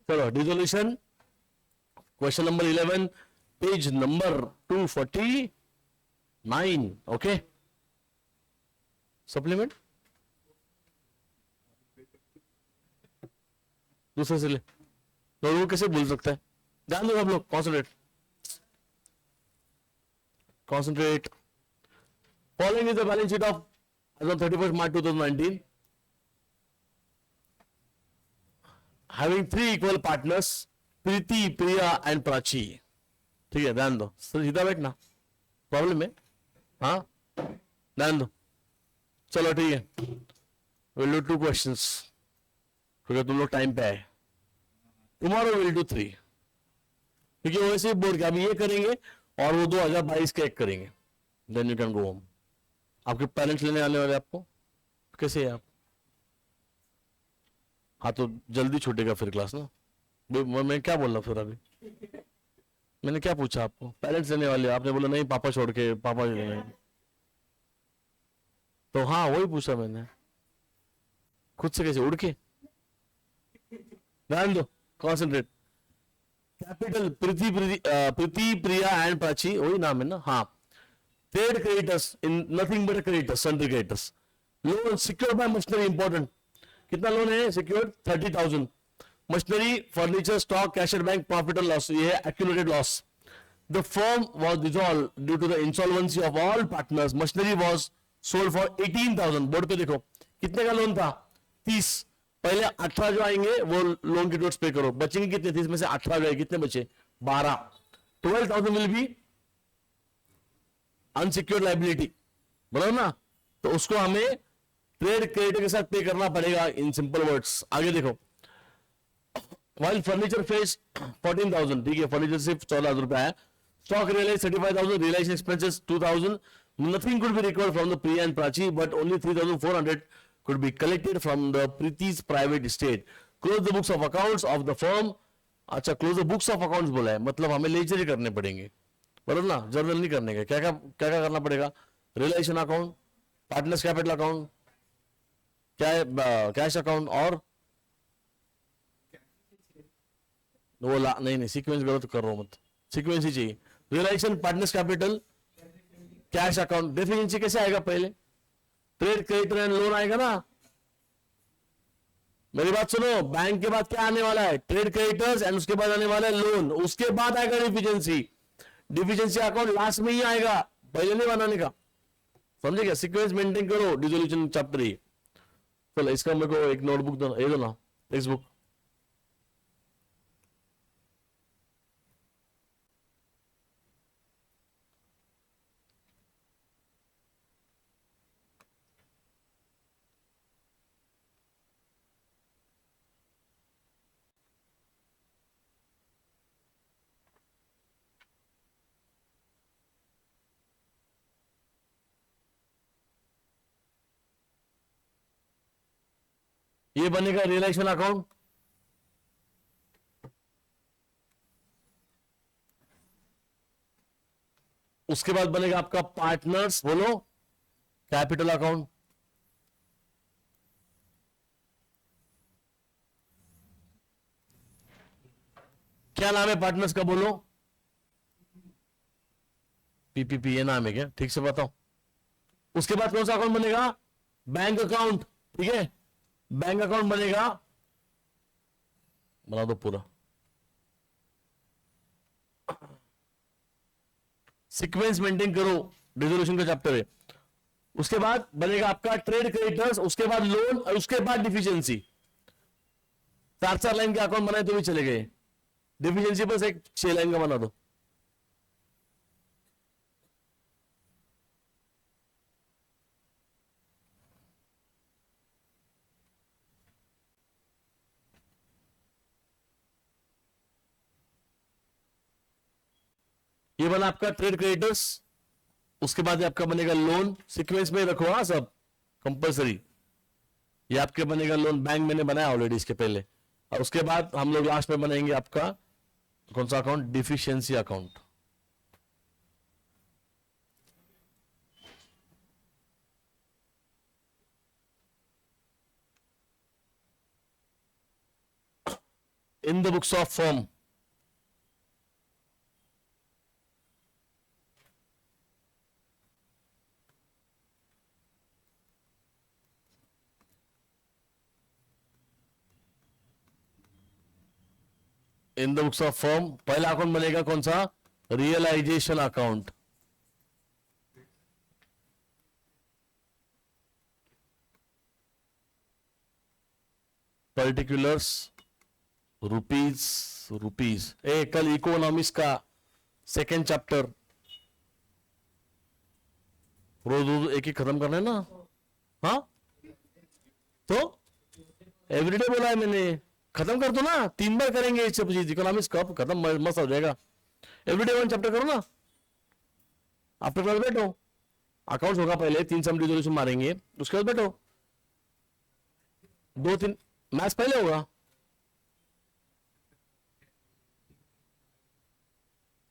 चलो dissolution, question number 11, page number 249. Okay, supplement दूसरे से ले, लोगों कैसे भूल सकता है? ध्यान दो आप लोग, concentrate concentrate. Following is the balance sheet of as on 31st March 2019, having three equal partners, Preeti, Priya and Prachi. ठीक है, ध्यान दो, सीधा बैठना, प्रॉब्लम है. हाँ, ध्यान दो. चलो ठीक है, विल डू 2 क्वेश्चंस क्योंकि तुम लोग टाइम पे आए. टुमारो विल डू 3, क्योंकि वैसे बोर्ड के हम ये करेंगे और वो 2022 का एक करेंगे. Then you can go home. आपके पेरेंट्स लेने आने वाले आपको, कैसे है आप? हाँ तो जल्दी छूटेगा फिर क्लास ना. मैं क्या बोल रहा फिर अभी? मैंने क्या पूछा आपको? पेरेंट्स लेने वाले, आपने बोला नहीं पापा छोड़ के, पापा लेने. तो हाँ वही पूछा मैंने, खुद से कैसे उड़ के. ध्यान दो, concentrate. Capital Preeti, Priya and Prachi, वही नाम है ना. हाँ, trade creditors in nothing but creditors, sundry creditors. Loan secured by machinery, important. कितना लोन है secured? 30,000. Machinery, furniture, stock, cash at bank, profit और लॉस, ये है accumulated loss. The firm was dissolve due to the insolvency of all partners. Machinery was sold for 18,000. Board पे देखो कितने का loan था? 30. पहले 18 जो आएंगे वो लोन के नोट्स पे करो. बचेंगे कितने? 30 में से 18 गए, कितने बचे? 12. 12,000 विल बी अनसिक्योर्ड लाइबिलिटी, बराबर ना. तो उसको हमें ट्रेड क्रेडिटर के साथ पे करना पड़ेगा. इन सिंपल वर्ड्स आगे देखो. वाइल फर्नीचर फेस 14,000, ठीक है, फर्नीचर सिर्फ 14,000 रुपया है. Stock realise 35,000, realisation expenses 2,000. Nothing could be recovered from the Priya and Prachi but only 3,400 could be collected from the Preeti's private estate. Close the books of accounts of the firm. अच्छा, close the books of accounts बोला है, मतलब हमें laser करने पड़ेंगे, बराबर ना, journal नहीं करने का. क्या क्या क्या क्या करना पड़ेगा? Realisation account, partners capital account, क्या है, कैश अकाउंट, और वो नहीं सीक्वेंस करो तो कर रहा हूं, मत सीक्वेंस ही चाहिए. Realisation, partners capital, cash account. Deficiency कैसे आएगा? पहले ट्रेड क्रेडिटर एंड लोन आएगा ना. मेरी बात सुनो, बैंक के बाद क्या आने वाला है? ट्रेड क्रेडिटर्स एंड उसके बाद आने वाला है लोन, उसके बाद आएगा डिफिशिएंसी. डिफिशिएंसी अकाउंट लास्ट में ही आएगा, पहले नहीं बनाने का. समझे क्या? सीक्वेंस मेंटेन करो. डिसोल्यूशन चैप्टर ही. चलो इसका मेरे को एक नोटबुक दो, ये दो ना, टेक्स्ट बुक. ये बनेगा रियलाइजेशन अकाउंट. उसके बाद बनेगा आपका पार्टनर्स, बोलो, कैपिटल अकाउंट. क्या नाम है पार्टनर्स का? बोलो. पीपीपी, ये नाम है क्या? ठीक से बताओ. उसके बाद कौन सा अकाउंट बनेगा? Bank account. ठीक है, बैंक अकाउंट बनेगा, बना दो पूरा. सीक्वेंस मेंटेन करो, डिसोल्यूशन का चैप्टर है. उसके बाद बनेगा आपका ट्रेड क्रेडिटर्स, उसके बाद लोन, और उसके बाद डिफिशिएंसी. 4 लाइन के अकाउंट बनाए तो भी चले गए. डिफिशिएंसी बस एक 6 लाइन का बना दो. ये बना आपका ट्रेड क्रेडिटर्स, उसके बाद आपका बनेगा लोन. सीक्वेंस में रखो हाँ, सब कंपलसरी. ये आपके बनेगा लोन, बैंक मैंने बनाया ऑलरेडी इसके पहले. और उसके बाद हम लोग लास्ट में बनाएंगे आपका कौन सा account? Deficiency account. In the books of firm, in the books of firm पहला अकाउंट बनेगा कौन सा, realisation account. Particulars rupees, rupees. ए कल इकोनॉमिक्स का सेकेंड चैप्टर रोज रोज एक ही खत्म करना है ना। हाँ तो एवरीडे बोला है मैंने, खत्म कर दो ना, 3 बार करेंगे ये सब चीज, इकोनॉमिक्स कब खत्म मस्त हो जाएगा। एवरीडे 1 चैप्टर करो ना, आफ्टर क्लास बैठो, अकाउंट्स होगा पहले, 3 सम रिजोल्यूशन मारेंगे, उसके बाद बैठो 2-3 मैथ्स पहले होगा।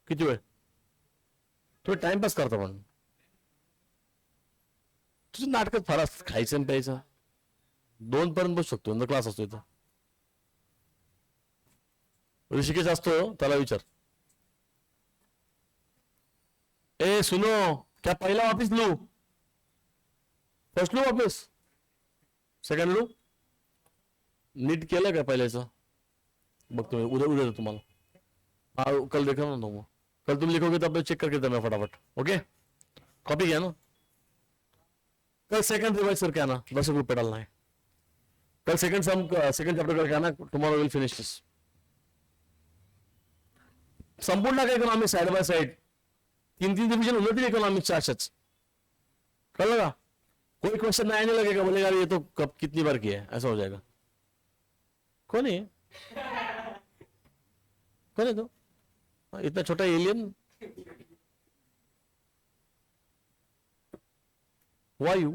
किती वेळ थोडं टाइमपास करतो पण, तुझं नाटकात फार असतं, खायचं आणि प्यायचं, 2 पर्यंत बसू शकतो, नंतर क्लास असतो इथं। ऋषिकेश असतो त्याला विचार, ए सुनो क्या पहला वापिस लू, फर्स्ट लू वापिस, सेकंड लू, नीट केलं का पहिल्याचं, बघतो उद्या उद्या तुम्हाला, हाँ कल देखा ना तुम, कल तुम लिखोगे तो अपने चेक करके देना फटाफट, ओके कॉपी किया ना, कल सेकंड रिवाइज करके आना, 10 ग्रुप पे डालना है, कल सेकंड सम सेकंड चैप्टर करके आना, टुमारो विल फिनिश दिस। संपूर्ण का economics side by side 3-3 division होने थे इकोनॉमिक्स अशाच, कल लगा कोई क्वेश्चन आने लगेगा, बोलेगा ये तो कब कितनी बार किया है, ऐसा हो जाएगा। कौन है, कौन है तो इतना छोटा एलियन, वायु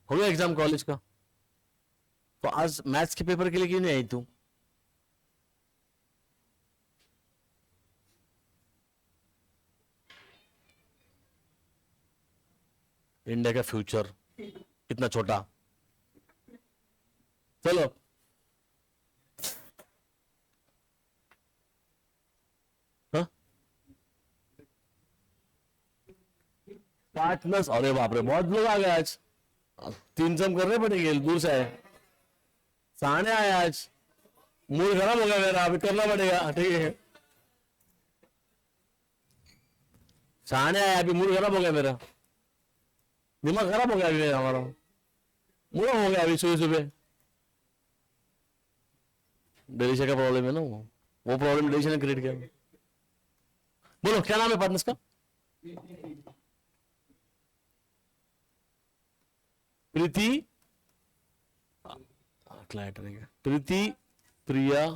हो गया एग्जाम कॉलेज का, तो आज मैथ्स के पेपर के लिए क्यों नहीं आई तू, इंडिया का फ्यूचर इतना छोटा, चलो हाँ? पार्टनर्स, अरे बाप रे बहुत लोग आ गए आज, 3 सम करने पड़ेंगे, दूर से आए, सामने आए आज, मूड खराब हो गया मेरा, अभी करना पड़ेगा, ठीक है सामने आया, अभी मूड खराब हो गया मेरा, दिमाग खराब हो गया अभी हमारा, मूड हो गया अभी सुबह सुबह, डेलिशा का प्रॉब्लम है ना, वो प्रॉब्लम डेलिशा ने क्रिएट किया। बोलो क्या नाम है पार्टनर्स का, प्रीति, क्लाइंट रहेगा प्रीति, प्रिया,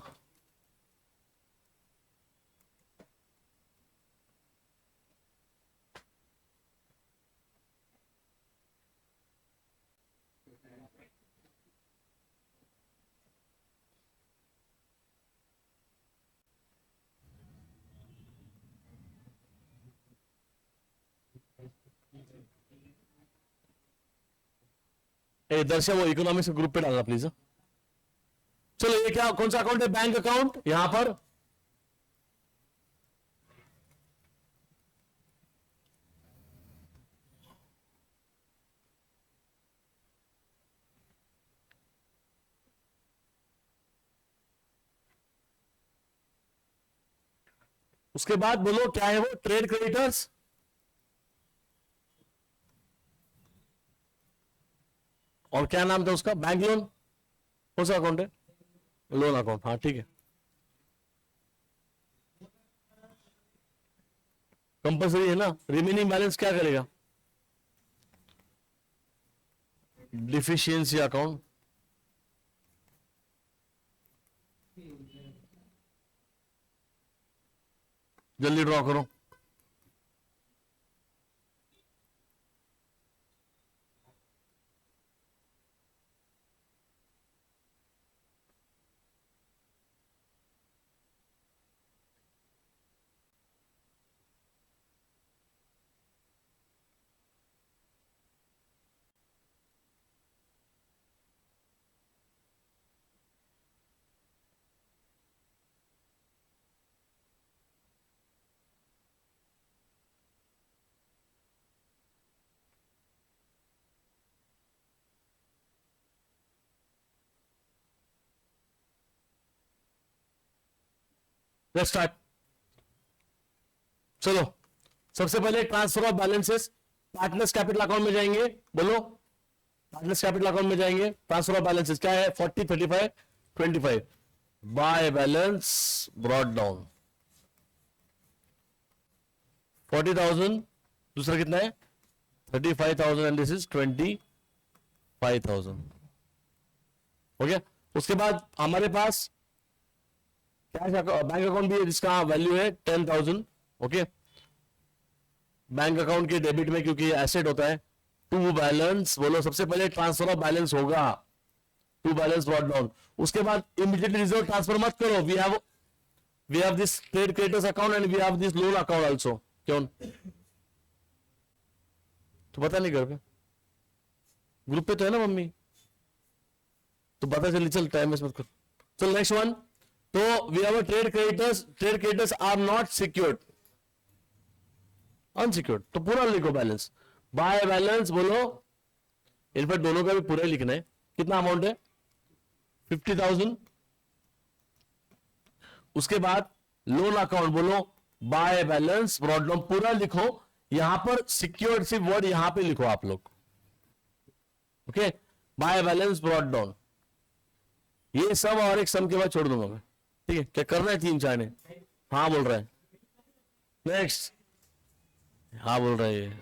दर्शक वो इकोनॉमिक्स ग्रुप पे डालना प्लीज। चलो ये क्या कौन सा अकाउंट है, बैंक अकाउंट, यहां पर उसके बाद बोलो क्या है वो, ट्रेड क्रेडिटर्स, और क्या नाम था उसका, बैंक लोन, कौन सा अकाउंट है, लोन अकाउंट, हाँ ठीक है, कंपल्सरी है ना। रिमेनिंग बैलेंस क्या करेगा, डिफिशियंसी अकाउंट, जल्दी ड्रॉ करो, लेट्स स्टार्ट। चलो सबसे पहले transfer of balances, partners capital account में जाएंगे, बोलो पार्टनर्स कैपिटल अकाउंट में जाएंगे। ट्रांसफर ऑफ बैलेंसेस क्या है? 40, 35, 25। बाय बैलेंस ब्रॉट डाउन 40,000, दूसरा कितना है 35,000 एंड दिस इज 25,000। ओके, उसके बाद हमारे पास कैश बैंक अकाउंट भी है जिसका वैल्यू है 10,000। ओके, बैंक अकाउंट के डेबिट में क्योंकि एसेट होता है। टू बैलेंस, बोलो सबसे पहले ट्रांसफर ऑफ बैलेंस होगा, टू बैलेंस ब्रॉट डाउन। उसके बाद इमीडिएटली रिजर्व ट्रांसफर मत करो, we have this trade creditors account and we have this loan account also. क्यों? तो पता नहीं घर पे, ग्रुप पे तो है ना मम्मी, तो पता चली, चल टाइम वेस्ट मत कर। चल नेक्स्ट वन, तो we have trade creditors are not secured, unsecured, तो पूरा लिखो बैलेंस। बाय बैलेंस बोलो, इनफैक्ट दोनों का भी पूरा ही लिखना है। कितना अमाउंट है? 50,000। उसके बाद लोन अकाउंट बोलो बाय बैलेंस ब्रॉट डाउन, पूरा लिखो। यहां पर सिक्योर्ड सिर्फ वर्ड यहां पे लिखो आप लोग। Okay, by balance brought down, ये सब और एक सम के बाद छोड़ दूंगा मैं। ठीक है, क्या करना है? 3-4 ने हाँ बोल रहा है। नेक्स्ट, हाँ बोल रहा है ये।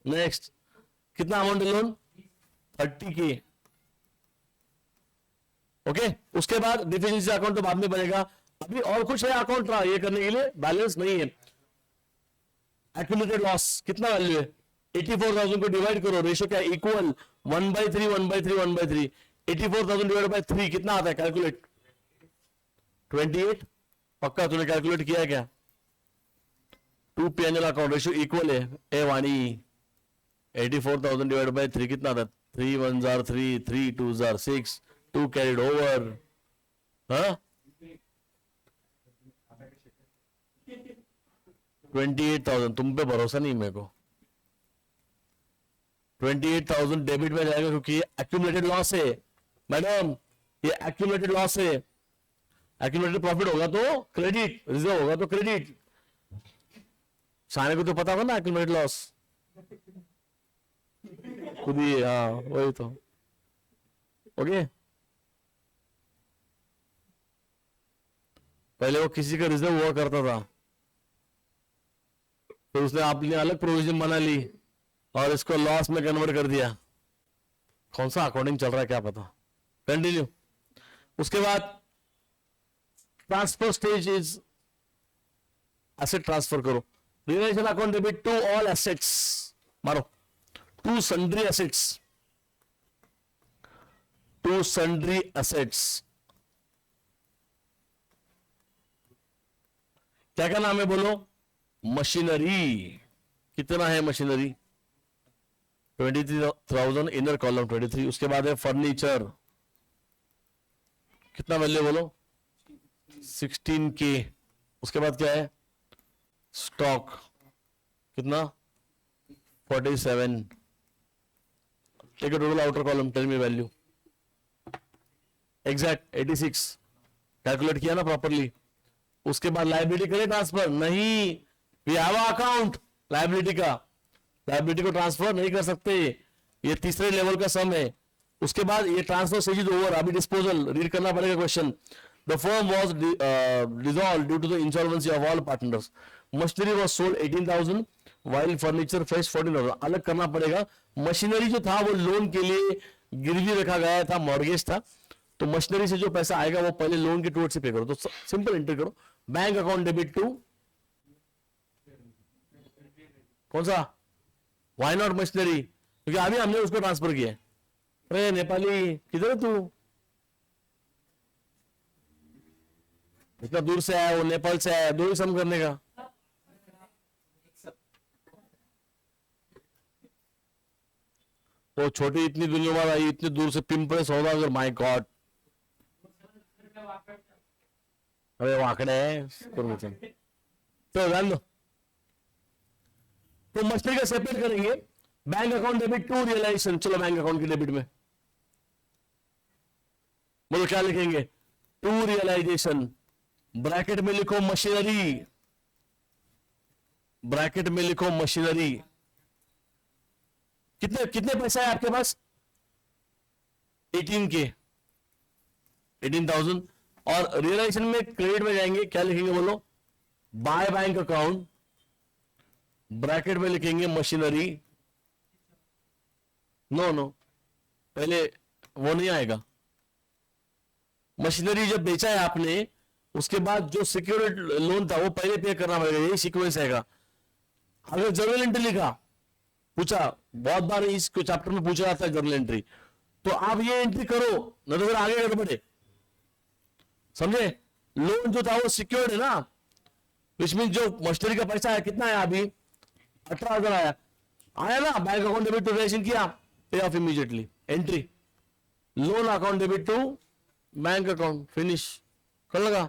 नेक्स्ट, कितना अमाउंट है लोन? 30K। ओके, उसके बाद डिफिशिएंसी अकाउंट तो बाद में बनेगा। अभी और कुछ है अकाउंट ये करने के लिए, बैलेंस नहीं है। एक्यूमुलेटेड लॉस कितना वैल्यू है? 84,000 को डिवाइड करो, रेशियो क्या है? इक्वल 1/3 1/3 1/3। 84,000 डिवाइड बाय 3 कितना आता है? कैलकुलेट। 28। पक्का तूने कैलकुलेट किया है क्या? 2 P&L अकाउंट, रेशियो इक्वल है। ए वाणी, 84,000 डिवाइड बाय 3 कितना आता है? 3 1s are 3, 3 2s are 6, 2 carried over. हाँ, 28,000। तुम पे भरोसा नहीं मेरे को। 28,000 डेबिट में जाएगा क्योंकि ये एक्यूमुलेटेड लॉस है मैडम, ये एक्यूमुलेटेड लॉस है। एक्यूमुलेटेड प्रॉफिट होगा तो क्रेडिट, रिजर्व होगा तो क्रेडिट। सारे को तो पता होगा ना एक्यूमुलेटेड लॉस, खुद ही। हाँ वही तो। ओके, पहले वो किसी का रिजर्व हुआ करता था, तो उसने आपने अलग प्रोविजन बना ली और इसको लॉस में कन्वर्ट कर दिया। कौन सा अकाउंटिंग चल रहा है क्या पता। कंटिन्यू। उसके बाद transfer stage is asset transfer करो। Realisation account debit to all assets, मारो to sundry assets, to sundry assets. क्या क्या नाम है बोलो? मशीनरी। कितना है मशीनरी? 23,000, inner column 23। उसके बाद है फर्नीचर, कितना वैल्यू बोलो? 16K। उसके बाद क्या है? स्टॉक, कितना? 47। Take total outer column, tell me value. Exact 86। Calculate किया ना प्रॉपरली। उसके बाद लाइबिलिटी करे ट्रांसफर? नहीं, वी हैव अकाउंट लाइबिलिटी का, लाइबिलिटी को ट्रांसफर नहीं कर सकते, ये तीसरे लेवल का सम है। उसके बाद ये ट्रांसफर स्टेज इज ओवर, अभी डिस्पोजल रीड करना पड़ेगा question. The firm was dissolved due to the insolvency of all partners. Machinery was sold 18,000 while furniture face 14,000। अलग करना पड़ेगा। मशीनरी जो था वो लोन के लिए गिरवी रखा गया था, मॉर्गेज था, तो मशीनरी से जो पैसा आएगा वो पहले लोन के टुवर्ड्स से पे करो। तो सिंपल एंट्री करो, बैंक अकाउंट डेबिट टू कौन सा? व्हाई नॉट मशीनरी, क्योंकि अभी हमने उसको ट्रांसफर किया है। अरे नेपाली किधर है तू? इतना दूर से आया, वो नेपाल से आया, दो ही सम करने का। वो छोटी इतनी दुनिया वाला आई, इतनी दूर से पिंपले सौदागर, माय गॉड। अरे वो आंकड़े है तो ध्यान दो। तो मछली का सेपरेट करेंगे। Bank account debit to realisation. चलो बैंक अकाउंट के डेबिट में बोलो क्या लिखेंगे? To realisation. ब्रैकेट में लिखो मशीनरी, ब्रैकेट में लिखो मशीनरी। कितने कितने पैसा है आपके पास? 18 के, 18,000। और रियलाइजेशन में क्रेडिट में जाएंगे, क्या लिखेंगे बोलो? बाय बैंक अकाउंट, ब्रैकेट में लिखेंगे मशीनरी। नो नो, पहले वो नहीं आएगा। मशीनरी जब बेचा है आपने, उसके बाद जो सिक्योर्ड लोन था वो पहले पे करना पड़ेगा, यही सीक्वेंस आएगा। अगर जर्नल एंट्री लिखा, पूछा बहुत बार इस चैप्टर में पूछा जाता है जर्नल एंट्री, तो आप ये एंट्री करो, न तो फिर आगे गड़बड़े, समझे? लोन जो था वो सिक्योर्ड है ना, विच मीन जो मशीनरी का पैसा है कितना है अभी? 18,000 आया, आया ना। Bank account debit to relation किया, pay off immediately, entry loan account debit to bank account, finish कर लगा।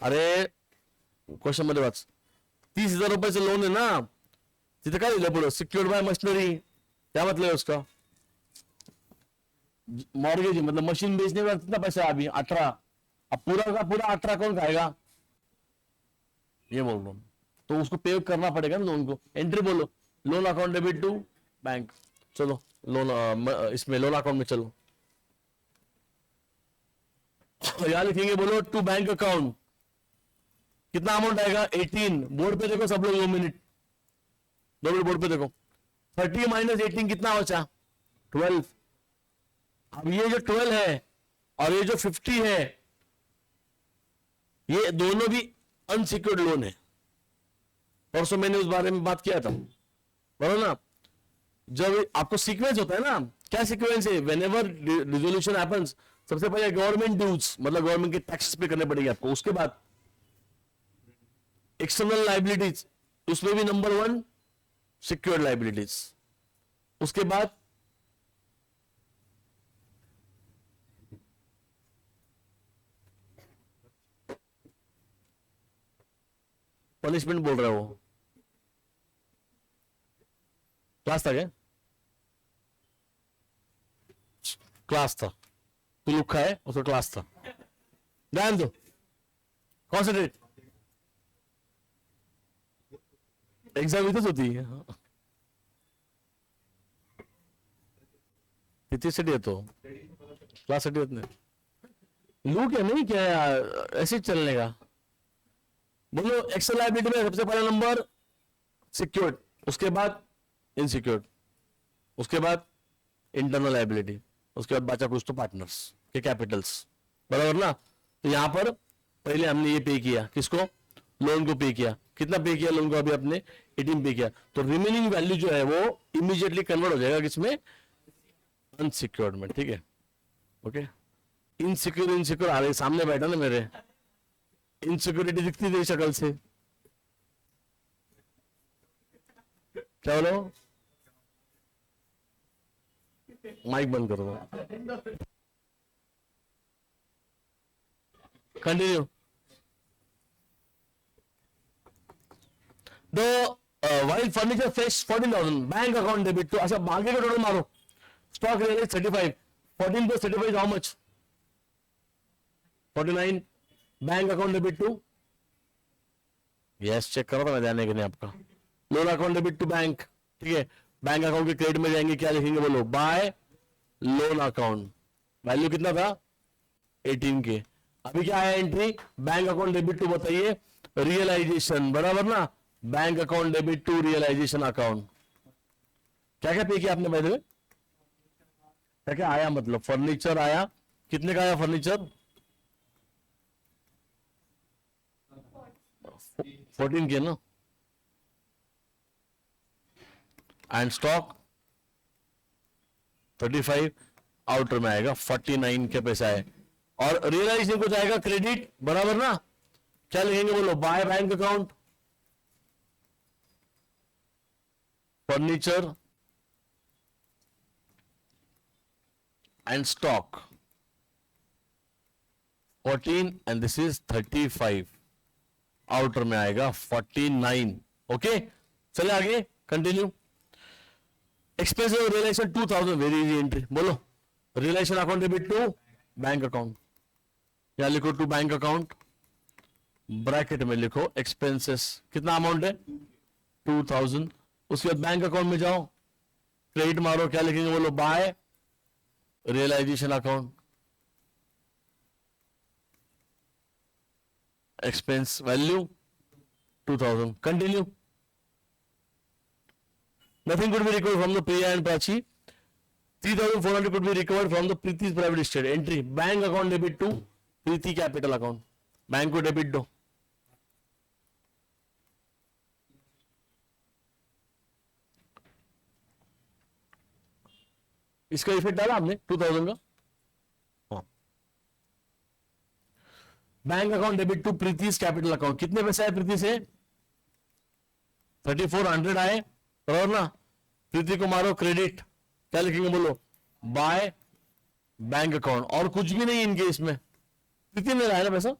अरे क्वेश्चन मध्ये वाच, 30,000 रुपये से लोन है ना, तिथे काय लिहिलं पुढे? सिक्योर्ड बाय मशीनरी, क्या मतलब है उसका? मॉर्गेज मतलब मशीन बेचने का कितना पैसा है अभी? 18। अब पूरा का पूरा 18 कौन खाएगा? ये बोल रहा हूं, तो उसको पे करना पड़ेगा ना लोन को। एंट्री बोलो, loan account debit to bank. चलो लोन इसमें लोन अकाउंट में चलो, यहां लिखेंगे बोलो टू बैंक अकाउंट, कितना अमाउंट आएगा? 18। बोर्ड पे देखो सब लोग, 2 मिनट, 2 मिनट बोर्ड पे देखो। 30 माइनस 18 कितना बचा? 12। अब ये जो 12 है और ये जो 50 है, ये दोनों भी अनसिक्योर्ड लोन है। परसों मैंने उस बारे में बात किया था, बराबर ना? जब आपको सीक्वेंस होता है ना, क्या सीक्वेंस है? व्हेनेवर रिजोल्यूशन हैपेंस, सबसे पहले गवर्नमेंट ड्यूज, मतलब गवर्नमेंट के टैक्सेस पे करने पड़ेंगे आपको। उसके बाद एक्सटर्नल लाइबिलिटीज, उसमें भी नंबर 1 सिक्योर्ड लाइबिलिटीज। उसके बाद पनिशमेंट बोल रहा है वो, क्लास था क्या? क्लास था, तू लुक्खा है, उसका क्लास था। ध्यान दो, कॉन्सेंट्रेट, एग्जाम इथंच होती है। तिथेसाठी येतो, क्लाससाठी येत नाही। लू क्या नहीं क्या, ऐसे ही चलने का। बोलो एक्सेल लाइबिलिटी में सबसे पहला नंबर सिक्योर्ड, उसके बाद इनसिक्योर्ड, उसके बाद इंटरनल लाइबिलिटी, उसके बाद बचा कुछ तो पार्टनर्स के कैपिटल्स, बराबर ना? तो यहां पर पहले हमने ये पे किया, किसको? लोन को पे किया। कितना पे किया लोन को? अभी अपने 18 पे किया, तो रिमेनिंग वैल्यू जो है वो इमीडिएटली कन्वर्ट हो जाएगा किसमें? अनसिक्योर्ड में, ठीक है? ओके, इनसिक्योर इनसिक्योर आ रही, सामने बैठा ना मेरे, इनसिक्योरिटी दिखती तेरी शक्ल से। क्या बोलो? माइक बंद करो, continue. The while furniture face 14,000, bank account debit to, अच्छा आगे का टोटल मारो। Stock realise 35, 14 plus 35 how much? 49। Bank account debit to, yes check करो तो मैं जाने के नहीं आपका। Loan account debit to bank, ठीक है? बैंक अकाउंट के क्रेडिट में जाएंगे, क्या लिखेंगे बोलो? Bye loan account. वैल्यू कितना था? 18 के। अभी क्या है entry? Bank account debit to, बताइए, रियलाइजेशन, बराबर ना? Bank account debit to realisation account. क्या क्या पे किया आपने भाई? क्या क्या आया? मतलब फर्नीचर आया, कितने का आया फर्नीचर? 14 के ना? एंड स्टॉक 35, आउटर में आएगा 49 के पैसा है। और रियलाइजेशन को जाएगा क्रेडिट, बराबर ना? क्या लिखेंगे बोलो? By bank account, furniture and stock 14 and this is 35, outer में आएगा 49। ओके, चले आगे, continue. Expense of realisation 2000, very easy entry, बोलो। Realisation account debit to bank account, या लिखो टू बैंक अकाउंट, ब्रैकेट में लिखो एक्सपेंसेस, कितना अमाउंट है 2000। उसके बाद बैंक अकाउंट में जाओ, क्रेडिट मारो, क्या लिखेंगे बोलो, by realisation account, expense value 2000, continue. Nothing could be recovered from the Priya and Prachi. 3,400 could be recovered from the Preeti's private estate. Entry bank account debit to Preeti capital account. Bank को debit दो। इसका effect डाला आपने 2000 का। हाँ, bank account debit to Preeti's capital account. कितने पैसे आए प्रीति से 3400 आए, बराबर ना। प्रीति को मारो क्रेडिट, क्या लिखेंगे बोलो, बाय बैंक अकाउंट। और कुछ भी नहीं इनके इसमें, प्रीति ने लाया ना पैसा।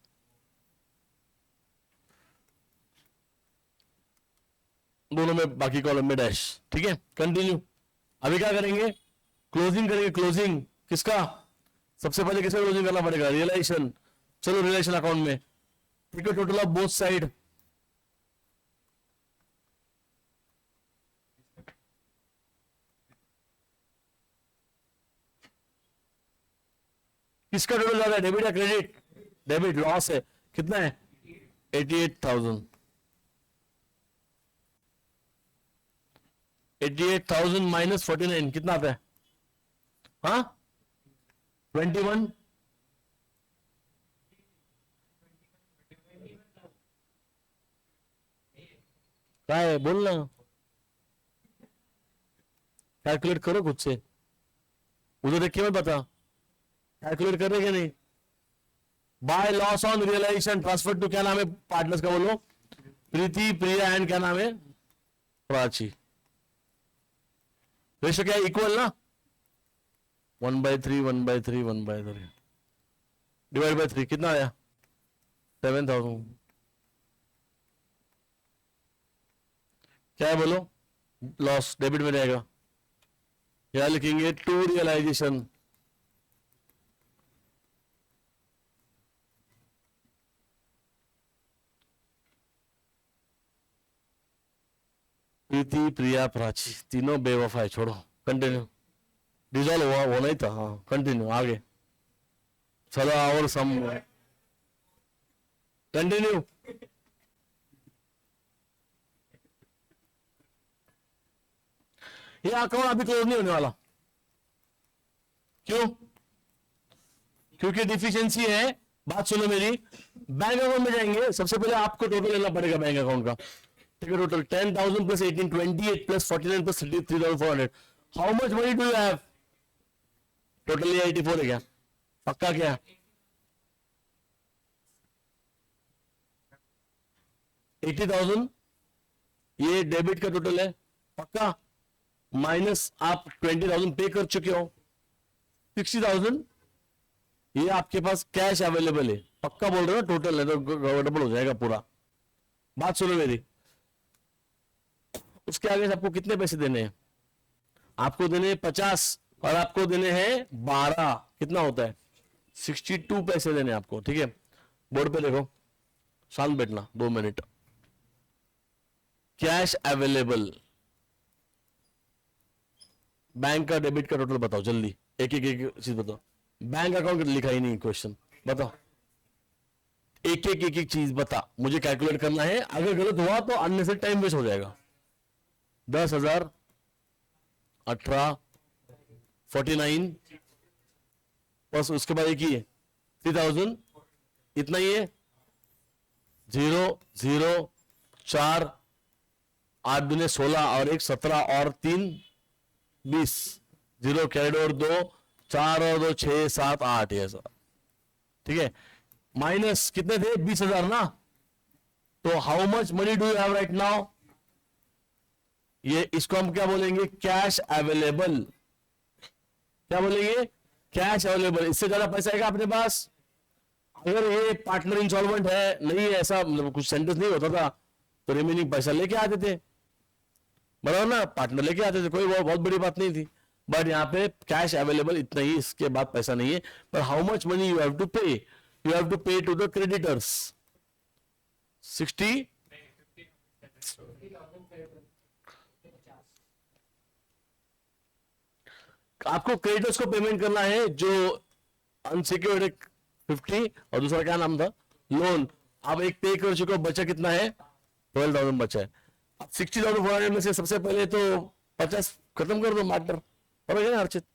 दोनों में बाकी कॉलम में डैश, ठीक है। कंटिन्यू। अभी क्या करेंगे, क्लोजिंग करेंगे। क्लोजिंग किसका, सबसे पहले किसका क्लोजिंग करना पड़ेगा, रियलाइजेशन। चलो रियलाइजेशन अकाउंट में, ठीक है, टोटल ऑफ बोथ साइड। किसका टोटल जा रहा है, डेबिट या क्रेडिट, डेबिट। लॉस है, कितना है 88,000। 88,000 माइनस 49 कितना आता है, हाँ 21। क्या है बोलना, कैलकुलेट करो खुद से, उधर देख के मत बता, कैलकुलेट कर रहे क्या नहीं। By loss on realisation transfer to, क्या नाम है पार्टनर्स का बोलो, प्रीति, प्रिया एंड क्या नाम है प्राची। रेशो क्या है, इक्वल ना, 1/3 1/3 1/3 डिवाइड बाय 3 कितना आया 7,000। क्या है बोलो, लॉस डेबिट में रहेगा। क्या लिखेंगे, टू रियलाइजेशन। प्रीति, प्रिया, प्राची तीनों बेवफा है, छोड़ो। कंटिन्यू, डिजॉल्व हुआ वो नहीं था, हाँ कंटिन्यू आगे चलो। और सम कंटिन्यू। ये अकाउंट अभी क्लोज नहीं होने वाला, क्यों, क्योंकि डिफिशियंसी है। बात सुनो मेरी, बैंक अकाउंट में जाएंगे, सबसे पहले आपको टोटल लेना पड़ेगा बैंक अकाउंट का, ठीक है। Total 10,000 plus 18 28 plus 49 plus 33,400। How much money do you have, total 84 है क्या, पक्का क्या, $80,000 ये डेबिट का टोटल है, पक्का। माइनस आप 20,000 पे कर चुके हो, 60,000 ये आपके पास कैश अवेलेबल है, पक्का बोल रहे हो, टोटल है तो गड़बड़ हो जाएगा पूरा। बात सुनो मेरी, उसके आगे आपको कितने पैसे देने हैं, आपको देने हैं 50 और आपको देने हैं 12, कितना होता है 62 पैसे देने आपको, ठीक है। बोर्ड पे देखो, शांत बैठना 2 मिनट। कैश अवेलेबल, बैंक का डेबिट का टोटल बताओ जल्दी, एक एक चीज बताओ। बैंक अकाउंट लिखा ही नहीं क्वेश्चन, बताओ एक एक चीज बता, मुझे कैलकुलेट करना है। अगर गलत हुआ तो अन्य से टाइम वेस्ट हो जाएगा। 10,000 18 49 बस, उसके बाद एक ही है 3,000, इतना ही है। 0 0 4 8 दूने 16 और 1 17 और 3 20, 0 कैरेड और 2 4 और 2 6 7 8, ऐसा ठीक है। माइनस कितने थे 20,000 ना, तो how much money do you have right now, ये इसको हम क्या बोलेंगे, कैश अवेलेबल। क्या बोलेंगे, कैश अवेलेबल। इससे ज्यादा पैसा आएगा अपने पास। अगर ये पार्टनर इंसॉल्वेंट है, नहीं है ऐसा, मतलब कुछ सेंटेंस नहीं होता था तो रिमेनिंग पैसा लेके आते थे, बराबर ना, पार्टनर लेके आते थे, कोई बहुत बड़ी बात नहीं थी। बट यहाँ पे कैश अवेलेबल इतना ही, इसके बाद पैसा नहीं है। पर how much money you have to pay, you have to pay to the creditors. 60, आपको क्रेडिटर्स को पेमेंट करना है जो अनसिक्योर्ड 50 और दूसरा क्या नाम था, लोन। आप एक पे कर चुके हो, बचा कितना है, 12,000 बचा है। 60,400 में से सबसे पहले तो 50 खत्म कर दो मैटर, और ना अर्चित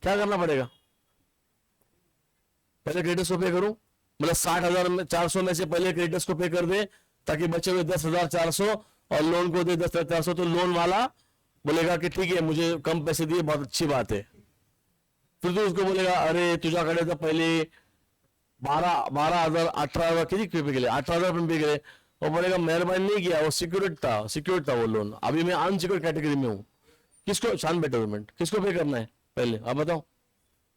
क्या करना पड़ेगा, पहले क्रेडिटर्स को पे करूं, मतलब 60,400 में से पहले क्रेडिटर्स को पे कर दे, ताकि बचे हुए 10,400 और लोन को दे 10,400, तो लोन वाला बोलेगा कि ठीक है मुझे कम पैसे दिए, बहुत अच्छी बात है। फिर तो उसको बोलेगा अरे तुझ्याकडे तर पहिले 12,000 18,000 किती पे गेले, 18,000 पे गेले, वो बोलेगा मेहरबानी नहीं किया, वो सिक्योर्ड था वो लोन, अभी मैं अनसिक्योर्ड कैटेगरी में हूँ। किसको, शान बेटरमेंट किसको पे करना है पहले आप बताओ,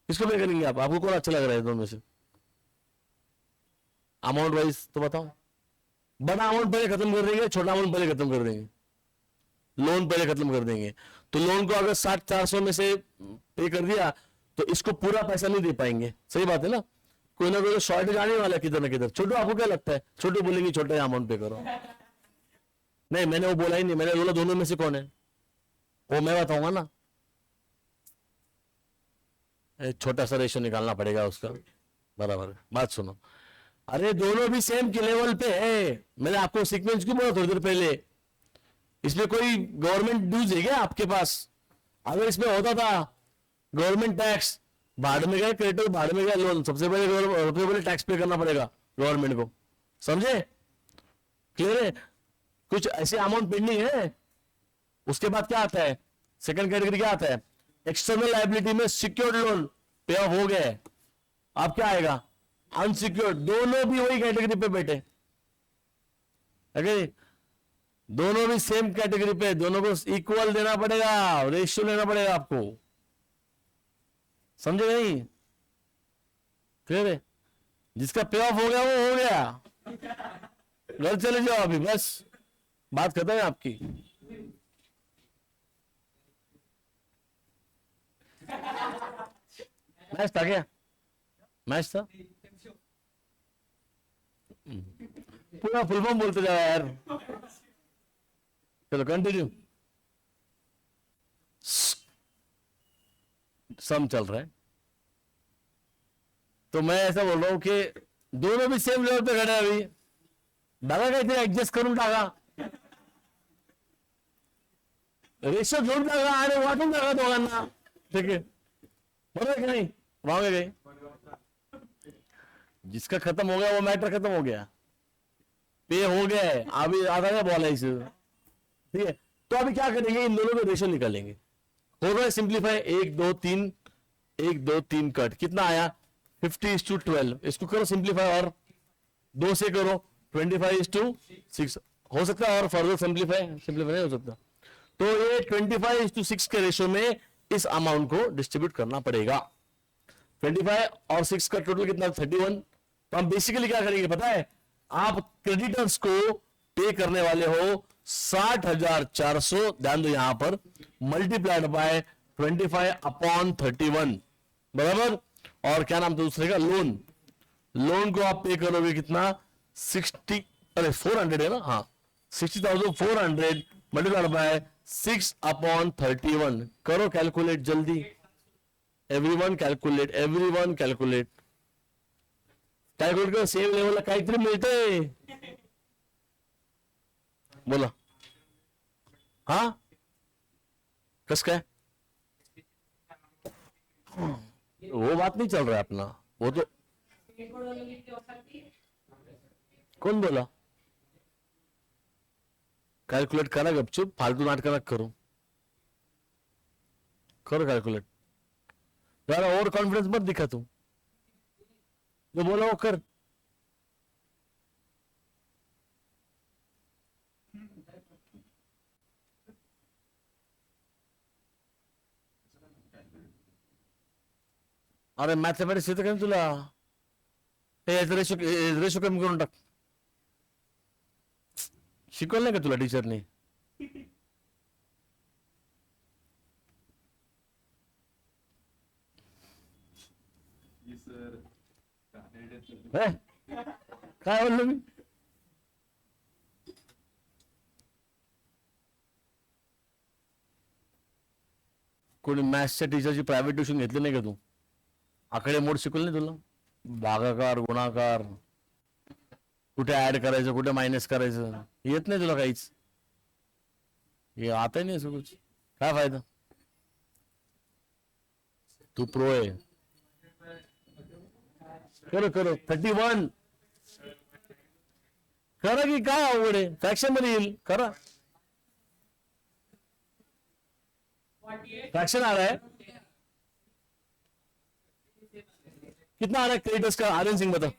किसको पे करेंगे आप, आपको कौन अच्छा लग रहा है दोनों में से, अमाउंट वाइज तो बताओ। बड़ा अमाउंट पहले खत्म कर देंगे, छोटा अमाउंट पहले खत्म कर देंगे, लोन पहले खत्म कर देंगे। तो लोन को अगर 60,400 में से पे कर दिया तो इसको पूरा पैसा नहीं दे पाएंगे, सही बात है ना, कोई ना कोई शॉर्टेज आने वाला है किधर ना किधर। छोटू आपको क्या लगता है, छोटू बोलेंगे छोटे अमाउंट पे करो, नहीं मैंने वो बोला ही नहीं, मैंने बोला दोनों में से कौन है, वो मैं बताऊंगा ना, छोटा सा रेशो निकालना पड़ेगा उसका, बराबर। बात सुनो, अरे दोनों भी सेम के लेवल पे है, मैंने आपको सीक्वेंस क्यों बोला थोड़ी देर पहले, इसमें कोई गवर्नमेंट ड्यूज है क्या आपके पास, अगर इसमें होता था गवर्नमेंट टैक्स, भाड़ में गए क्रेडिटर, भाड़ में गया लोन, सबसे पहले टैक्स पे करना पड़ेगा गवर्नमेंट को, समझे, क्लियर है। कुछ ऐसे अमाउंट पेंडिंग है, उसके बाद क्या आता है, सेकंड कैटेगरी क्या आता है, एक्सटर्नल लायबिलिटी में सिक्योर्ड लोन पे ऑफ हो गया है, अब क्या आएगा, अनसिक्योर्ड, दोनों भी वही कैटेगरी पे बैठे, okay? दोनों भी सेम कैटेगरी पे, दोनों को इक्वल देना पड़ेगा, रेशियो लेना पड़ेगा आपको, समझे नहीं, क्लियर है। जिसका पे ऑफ हो गया वो हो गया, घर चले जाओ अभी, बस बात खत्म है आपकी। मैच था क्या, मैच था, पूरा फुल फॉर्म बोलते जाओ यार, चलो कंटिन्यू, सम चल रहा है। तो मैं ऐसा बोल रहा हूं कि दोनों भी सेम लेवल पे खड़े हैं, अभी दादा काहीतरी ऍडजस्ट करून टाका, रेशो घेऊन टाका आणि वाटून टाका दोघांना, ठीक है, बरोबर की नहीं, रॉन्ग है कहीं, जिसका खत्म हो गया वो मैटर खत्म हो गया, पे हो गया है, अभी आधा क्या बॉल है इसे, ठीक है। तो अभी क्या करेंगे, इन दोनों के रेशो निकालेंगे, हो गया सिंप्लीफाई, 1 2 3 1 2 3 कट, कितना आया 50:12, इसको करो सिंप्लीफाई, और 2 से करो 25:6, हो सकता है और फर्दर सिंप्लीफाई नहीं हो सकता, तो ये 25:6 के रेशो में इस अमाउंट को डिस्ट्रीब्यूट करना पड़ेगा। 25 और 6 का टोटल कितना, 31। तो हम बेसिकली क्या करेंगे पता है, आप क्रेडिटर्स को पे करने वाले हो 60,400, ध्यान दो यहां पर, मल्टीप्लाइड बाय 25/31, बराबर, और क्या नाम था दूसरे का, लोन को आप पे करोगे कितना, 400 है ना, हाँ 60,400 मल्टीप्लाइड बाय 6/31, करो कैलकुलेट जल्दी, एवरीवन कैलकुलेट कर, सेम लेवलला काहीतरी मिळतंय, बोला, हाँ कस काय, वो बात नहीं चल रहा है अपना, वो तो कौन बोला, कैलकुलेट करा गपचुप, फालतू नाटक मत करो, करो कैलकुलेट, ज्यादा ओवर कॉन्फिडेंस मत दिखा तू, जो बोला वो कर, अरे मॅथमॅटिक्स येतं का तुला, हे रेशो कमी करून टाक, शिकवलं नाही का तुला टीचरने, काय बोललो मी, कोणी मॅथ्सच्या टीचरची प्रायव्हेट ट्युशन घेतली नाही का तू? आकडे मोड शिकवलं नाही तुला? भागाकार, गुणाकार, कुठे ऍड करायचं, कुठे मायनस करायचं, येत नाही तुला काहीच? हे आता नाही सगळं, काय फायदा? तू प्रो आहे. करो करो 31 करा की काय अवघड आहे? फ्रॅक्शन मध्ये येईल, करा. फ्रैक्शन आ रहा है, कितना आ रहा है क्रेडिटर्स का? आर्यन सिंह बताओ.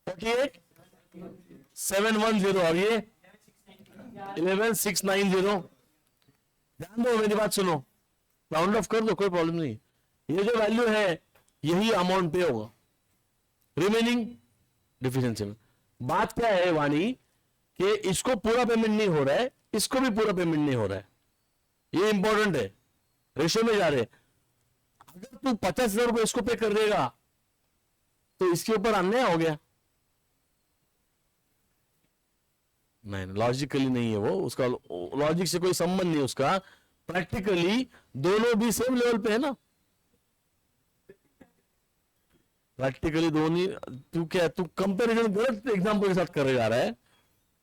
48,710 और ये 11,690. ध्यान दो, मेरी बात सुनो, राउंड ऑफ कर दो, कोई प्रॉब्लम नहीं. ये जो वैल्यू है यही अमाउंट पे होगा रिमेनिंग डिफिशिएंसी में. बात क्या है वाणी कि इसको पूरा पेमेंट नहीं हो रहा है, इसको भी पूरा पेमेंट नहीं हो रहा है. ये इंपॉर्टेंट है, रेशो में जा रहे. अगर तू 50,000 रुपए इसको पे कर देगा तो इसके ऊपर अन्याय हो गया. नहीं, लॉजिकली नहीं है वो, उसका लॉजिक से कोई संबंध नहीं उसका. प्रैक्टिकली दोनों भी सेम लेवल पे है ना. प्रैक्टिकली दोनों, तू कंपैरिजन गलत एग्जांपल के साथ करे जा रहा है.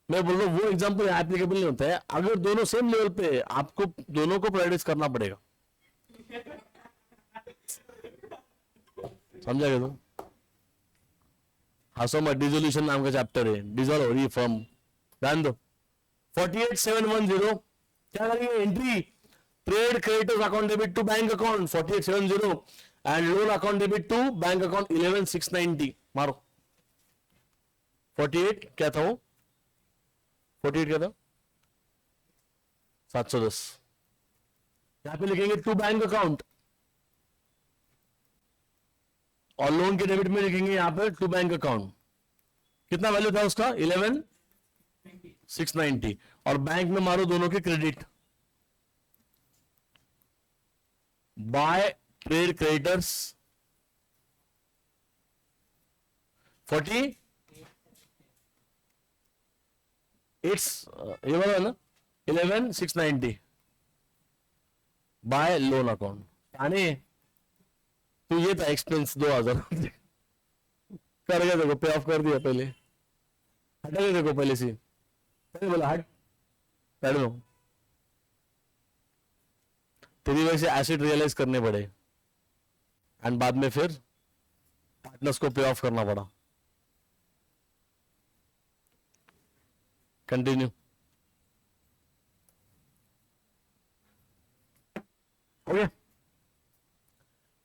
मैं बोल रहा हूं वो एग्जांपल एप्लीकेबल नहीं होता है. अगर दोनों सेम लेवल पे है, आपको दोनों को प्रायोरिटाइज करना पड़ेगा. समझा गया तुम? हंसो मत, डिसोल्यूशन नाम का चैप्टर है, डिसॉल्व हो रही है फर्म. ध्यान दो. 48,710 क्या करेंगे? Entry trade creditors account debit to bank account 48,710 and loan account debit to bank account 11,690. मारो 48 क्या था वो? 48 क्या था? 710. यहां पे लिखेंगे टू बैंक अकाउंट और लोन के डेबिट में लिखेंगे यहां पे टू बैंक अकाउंट. कितना वैल्यू था उसका? 11,690. और बैंक में मारो दोनों के क्रेडिट. बाय ट्रेड क्रेडिटर्स 48 ये वाला है ना 11,690 बाय लोन अकाउंट. आने तो ये था एक्सपेंस 2,000 कर गया, देखो पे ऑफ कर दिया. पहले हटा गया, देखो पहले से पहले बोला हट बैठ दो. तेरी वजह से एसिड रियलाइज करने पड़े एंड बाद में फिर पार्टनर्स को पे ऑफ करना पड़ा. कंटिन्यू. ओके,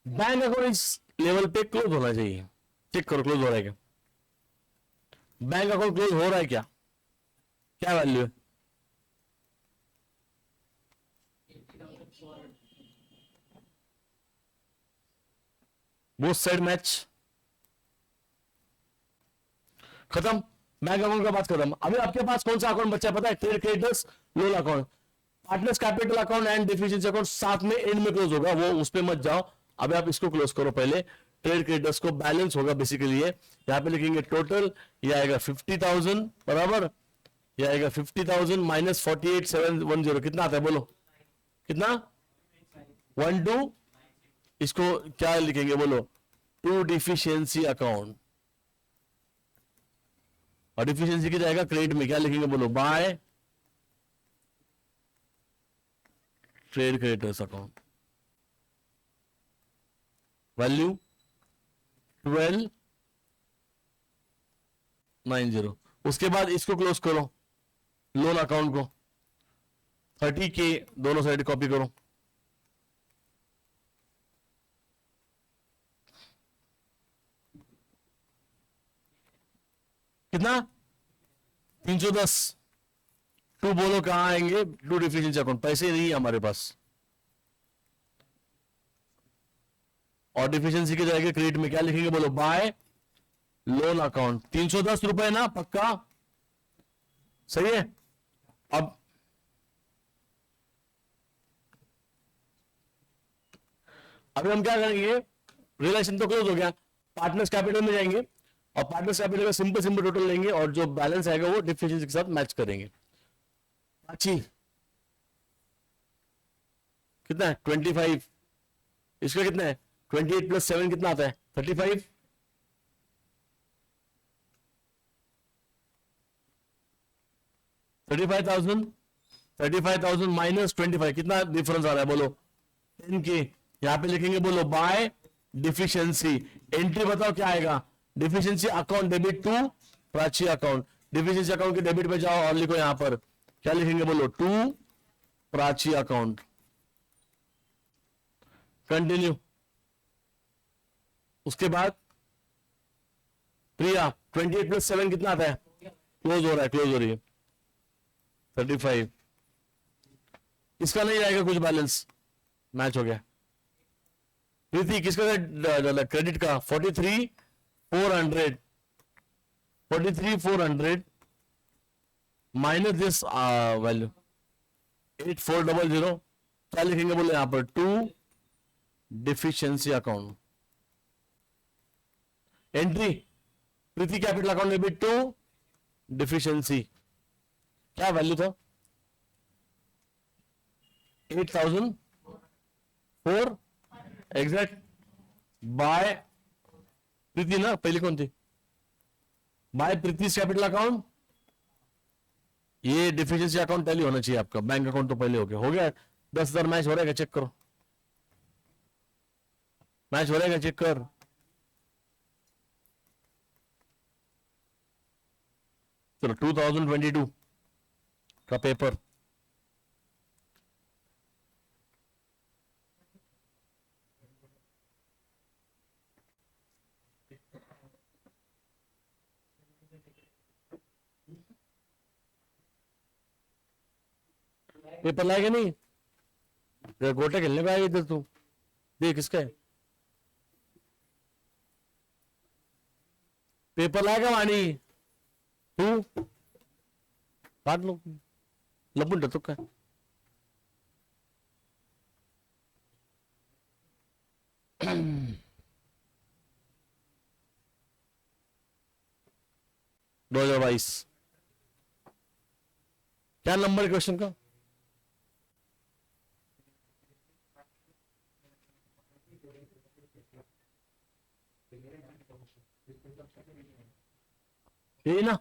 बैंक अकाउंट इस लेवल पे क्लोज होना चाहिए. चेक करो क्लोज हो रहा है क्या? बैंक अकाउंट क्लोज हो रहा है क्या? क्या वैल्यू है? Both side match. खत्म. बैंक अकाउंट का बात खत्म. अभी आपके पास कौन सा अकाउंट बचा है पता है? Trade creditors, loan account, partners capital account and deficiency account साथ में एंड में क्लोज होगा. वो उस पे मत जाओ. अभी आप इसको क्लोज करो पहले. ट्रेड क्रेडिटर्स को बैलेंस होगा बेसिकली ये. यहां पे लिखेंगे टोटल, ये आएगा 50,000 बराबर. ये आएगा 50,000 माइनस 48,710. कितना आता है बोलो? कितना? 12. इसको क्या लिखेंगे बोलो? To deficiency account. और डिफिशियंसी की जाएगा क्रेडिट में. क्या लिखेंगे बोलो? By trade creditors account. Value 12,990. उसके बाद इसको क्लोज करो, लोन अकाउंट को 30K दोनों साइड कॉपी करो. कितना? 310. टू बोलो कहां आएंगे? To deficiency account. पैसे नहीं है हमारे पास. और डिफिशिएंसी के जाएंगे क्रेडिट में. क्या लिखेंगे बोलो? Bye loan account. 310 रुपए ना पक्का? सही है. अब अभी हम क्या करेंगे? रिलेशन तो क्लोज हो गया. पार्टनर्स कैपिटल में जाएंगे और पार्टनर्स कैपिटल का सिंपल सिंपल टोटल लेंगे और जो बैलेंस आएगा वो डिफिशिएंसी के साथ मैच करेंगे. अच्छी कितना है 25, इसका कितना है 28 प्लस 7 कितना आता है 35, 35,000 माइनस 25 कितना डिफरेंस आ रहा है बोलो 10K। यहां पे लिखेंगे बोलो बाय डिफिशियंसी, एंट्री बताओ क्या आएगा, deficiency account debit to Prachi account, deficiency account के डेबिट पे जाओ और लिखो यहां पर क्या लिखेंगे बोलो टू प्राची अकाउंट। कंटिन्यू। उसके बाद प्रिया 28 प्लस 7 कितना आता है, क्लोज हो रहा है, क्लोज हो रही है 35, इसका नहीं आएगा कुछ बैलेंस, मैच हो गया। प्रीति किसका क्रेडिट का 43,400 माइनस दिस वैल्यू 8400, क्या लिखेंगे बोले यहां पर to deficiency account. Entry Preeti capital account debit to deficiency, क्या वैल्यू था 8,004 एग्जैक्ट बाय प्रीति ना, पहले कौन थी बाय प्रीति कैपिटल अकाउंट, ये डिफिशियंसी अकाउंट पहले होना चाहिए आपका, बैंक अकाउंट तो पहले हो गया 10,000 मैच हो रहा है चेक करो, मैच हो रहा है चेक कर। चलो 2022 का पेपर पेपर लाएगा नहीं, गोटे खेलने का इधर तू देख किसका है पेपर लाएगा वाणी तू काट लो लपून तो काय 2022 क्या नंबर क्वेश्चन का यही ना,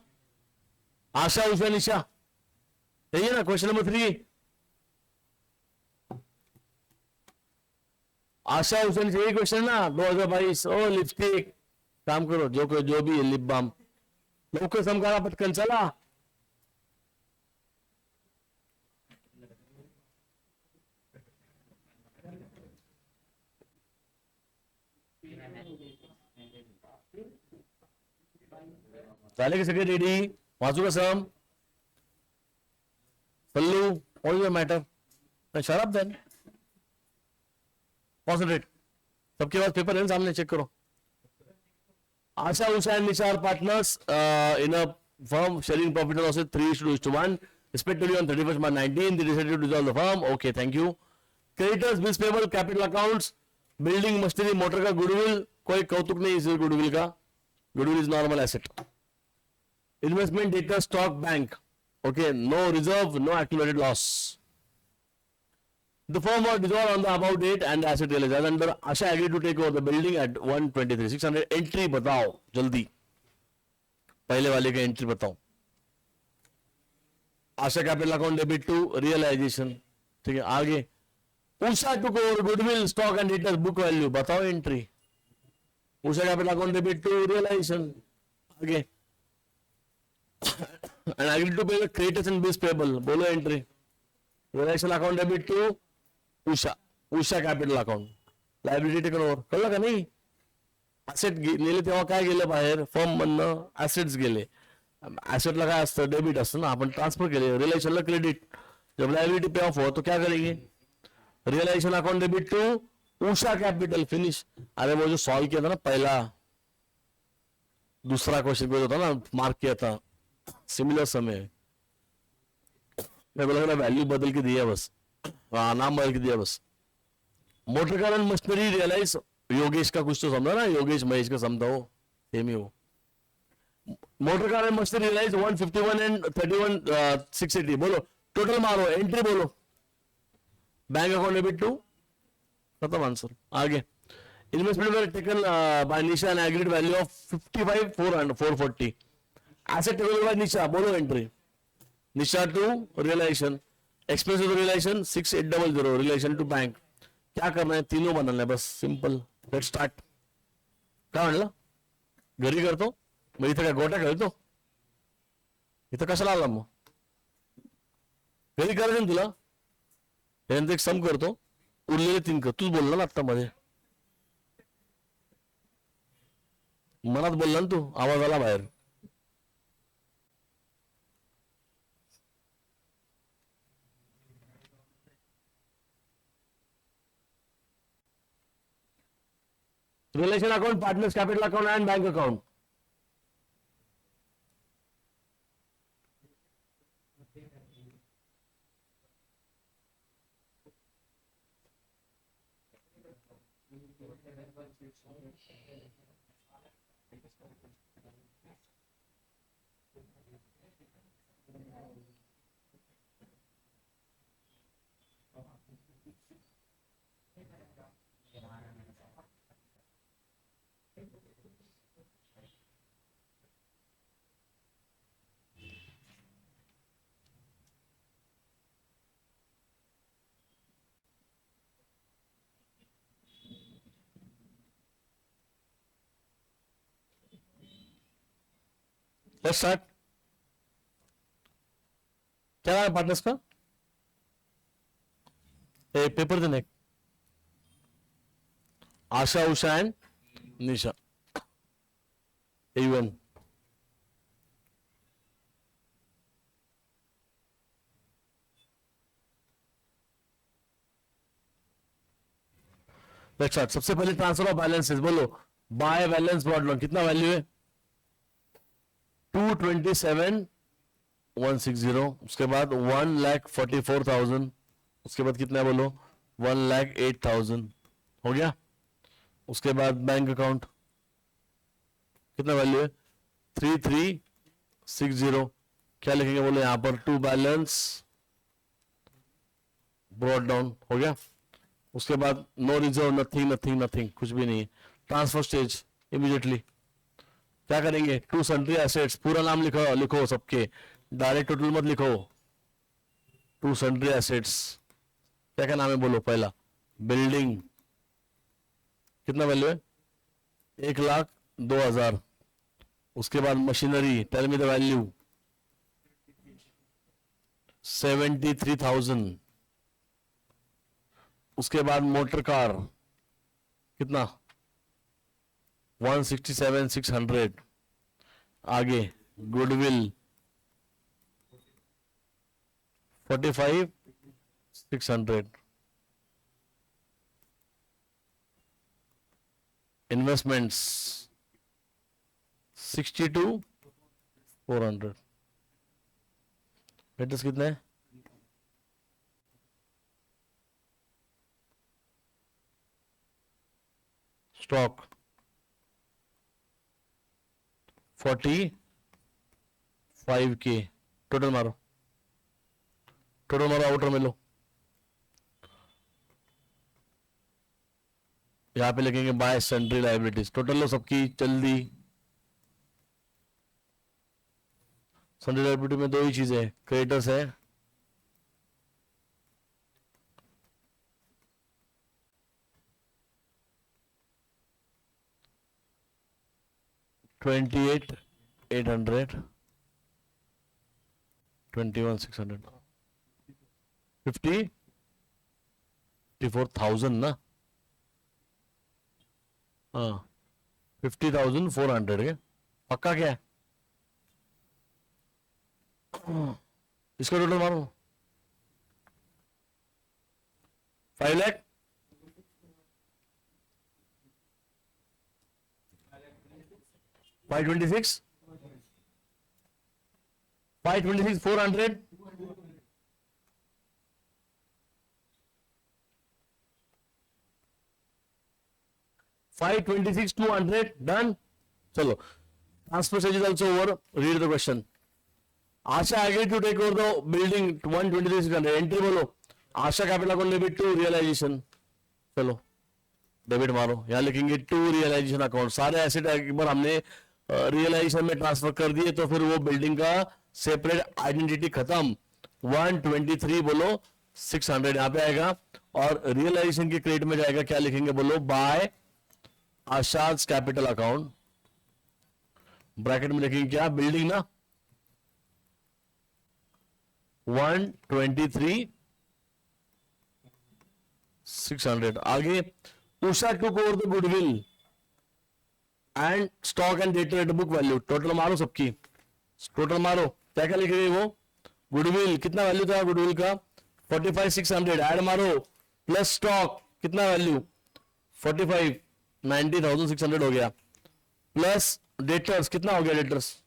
आशा उषा निशा यही है ना क्वेश्चन नंबर 3, आशा उषा निशा यही क्वेश्चन ना 2022। ओ लिपस्टिक काम करो जो भी है लिप बाम लवकर समकारा पटकन चला। झाले की सगळे रेडी, वाचू का सम पल्लू ऑल योर मैटर शराब देन कॉन्सेंट्रेट, सबके पास पेपर है सामने चेक करो। Asha Usha and Nisha partners in a firm sharing profit and loss 3:1 respectively on 31st March 19 they decided to dissolve the firm. Okay, thank you. Creditors, bills payable, capital accounts, building machinery, motor का goodwill कोई कौतुक नहीं इस goodwill का, goodwill is normal asset. Investment data stock bank, okay, no reserve, no accumulated loss. The firm was dissolved on the above date and asset realized as under Asha agreed to take over the building at 123,600. Entry बताओ जल्दी, पहले वाले का entry बताओ। Asha capital account debit to realisation, ठीक है। आगे Usha took over goodwill stock and debtors book value बताओ entry, Usha capital account debit to realisation. आगे and agreed to pay creditors and bills payable बोलो entry, realisation account debit to Usha, Usha capital account liability taken over, कळलं का नाही। Asset नेले तेव्हा काय गेलं बाहेर फर्म मधनं ऍसेट्स गेले, ऍसेटला काय असतं डेबिट असतं ना, आपण ट्रान्सफर केले, रियलाइजेशनला क्रेडिट, जब लायबिलिटी पे ऑफ हो तो क्या करेंगे realisation account debit to Usha capital finish. अरे वो जो सॉल्व किया था ना पहला दूसरा क्वेश्चन जो था ना मार्क किया था सिमिलर समय, मैं बोला ना वैल्यू बदल के दिया बस, नाम बदल के दिया बस। Motor car and machinery realise Yogesh का कुछ तो समझा ना, योगेश महेश का समझा हो सेम ही हो। Motor car and machinery realise 151 एंड 31 680 बोलो टोटल मारो एंट्री बोलो, बैंक अकाउंट डेबिट टू, खत्म आंसर। आगे इन्वेस्टमेंट में taken by Nisha an agreed value of 55,440। Asset taken by Nisha, बोलो entry. Nisha to realisation, expense to realisation 6800 relation to bank. क्या करना है, तीनों बनाना है बस, सिंपल। Let start. काय म्हणलं, घरी करतो मग इथं काय गोट्या खेळतो, इथं कशाला आला मग, घरी करायचं ना तुला। त्यानंतर एक सम करतो, उरलेले 3 कर, तूच बोलला ना आता मध्ये, मनात बोलला ना तू, आवाज आला बाहेर। Relation account, partners capital account and bank account. Let's start. क्या है पार्टनर्स का, ए पेपर देने, Asha, Usha and Nisha, A1। Let's start. सबसे पहले ट्रांसफर ऑफ बैलेंसेस, बोलो बाय बैलेंस ब्रॉड लोन, कितना वैल्यू है 227,160। उसके बाद 1,44,000। उसके बाद कितना है बोलो 1,08,000 हो गया। उसके बाद बैंक अकाउंट कितना वैल्यू है 3,360। क्या लिखेंगे बोलो यहां पर, टू बैलेंस ब्रॉड डाउन हो गया। उसके बाद no reserve, nothing nothing nothing, कुछ भी नहीं। ट्रांसफर स्टेज इमीडिएटली क्या करेंगे, टू सन्ड्री एसेट्स, पूरा नाम लिखो, लिखो सबके, डायरेक्ट टोटल मत लिखो। टू सन्ड्री एसेट्स क्या क्या नाम है बोलो, पहला बिल्डिंग, कितना वैल्यू है 1,02,000। उसके बाद machinery, tell me the value 73,000। उसके बाद मोटर कार कितना 167,600। आगे गुडविल 45,600। इन्वेस्टमेंट्स 62,400। बेटस कितना है, स्टॉक 45K। टोटल मारो, टोटल मारो, आउटर में लो। यहां पे लिखेंगे बाय सन्ड्री लाइबिलिटीज, टोटल लो सबकी जल्दी। सन्ड्री लाइबिलिटी में 2 ही चीजें है, क्रेडिटर्स है $28,800, 21,600, 54,000 ना, हाँ 50,400 है पक्का। क्या है इसका टोटल मारो 5 लाख, 526, 400, 526,200 डन। चलो transfer stage is also over, read the question. Asha agreed to take over the building 123,600। Entry बोलो Asha capital account debit to realisation, चलो डेबिट मारो, यहां लिखेंगे टू रियलाइजेशन अकाउंट। सारे एसेट एक बार हमने रियलाइजेशन में ट्रांसफर कर दिए तो फिर वो बिल्डिंग का सेपरेट आइडेंटिटी खत्म। 123 बोलो 600 यहां पे आएगा, और रियलाइजेशन के क्रेडिट में जाएगा, क्या लिखेंगे बोलो, by Asha's capital account, bracket में लिखेंगे क्या, बिल्डिंग ना, 123 600। आगे Usha took over the goodwill and stock and debtor at book value, total मारो सबकी, टोटल मारो, क्या क्या लिख रही है वो, गुडविल कितना वैल्यू था गुडविल का 45,600, ऐड मारो, प्लस स्टॉक कितना वैल्यू 45, 90,600 हो गया, प्लस डेटर्स कितना हो गया, डेटर्स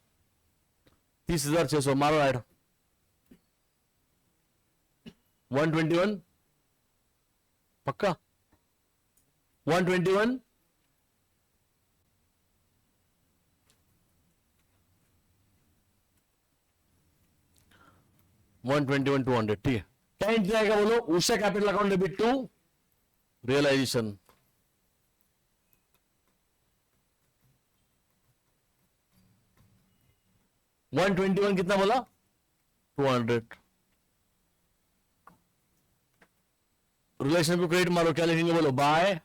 30,600, मारो ऐड 121, पक्का 121, $121 $200, ठीक है। क्या एंट्री आएगा बोलो, Usha capital account debit to realisation, $121 कितना बोला 200, रिलेशन को क्रेडिट मारो, क्या लिखेंगे बोलो, बाय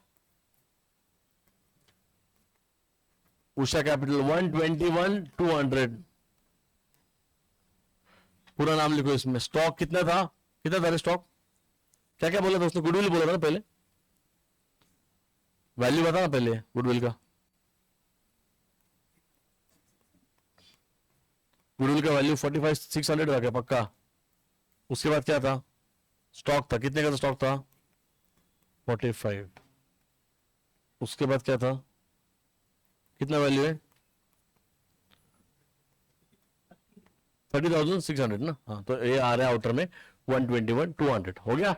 उषा कैपिटल 121 200, पूरा नाम लिखो इसमें। स्टॉक कितना था, कितना था स्टॉक, क्या क्या बोला था उसने, गुडविल बोला था ना पहले, वैल्यू बता ना पहले गुडविल का, गुडविल का वैल्यू 45,600 था क्या, पक्का। उसके बाद क्या था, स्टॉक था, कितने का स्टॉक था 45, उसके बाद क्या था, कितना वैल्यू है 30,600 ना, हाँ तो ये आ रहा है आउटर में 121 200 हो गया,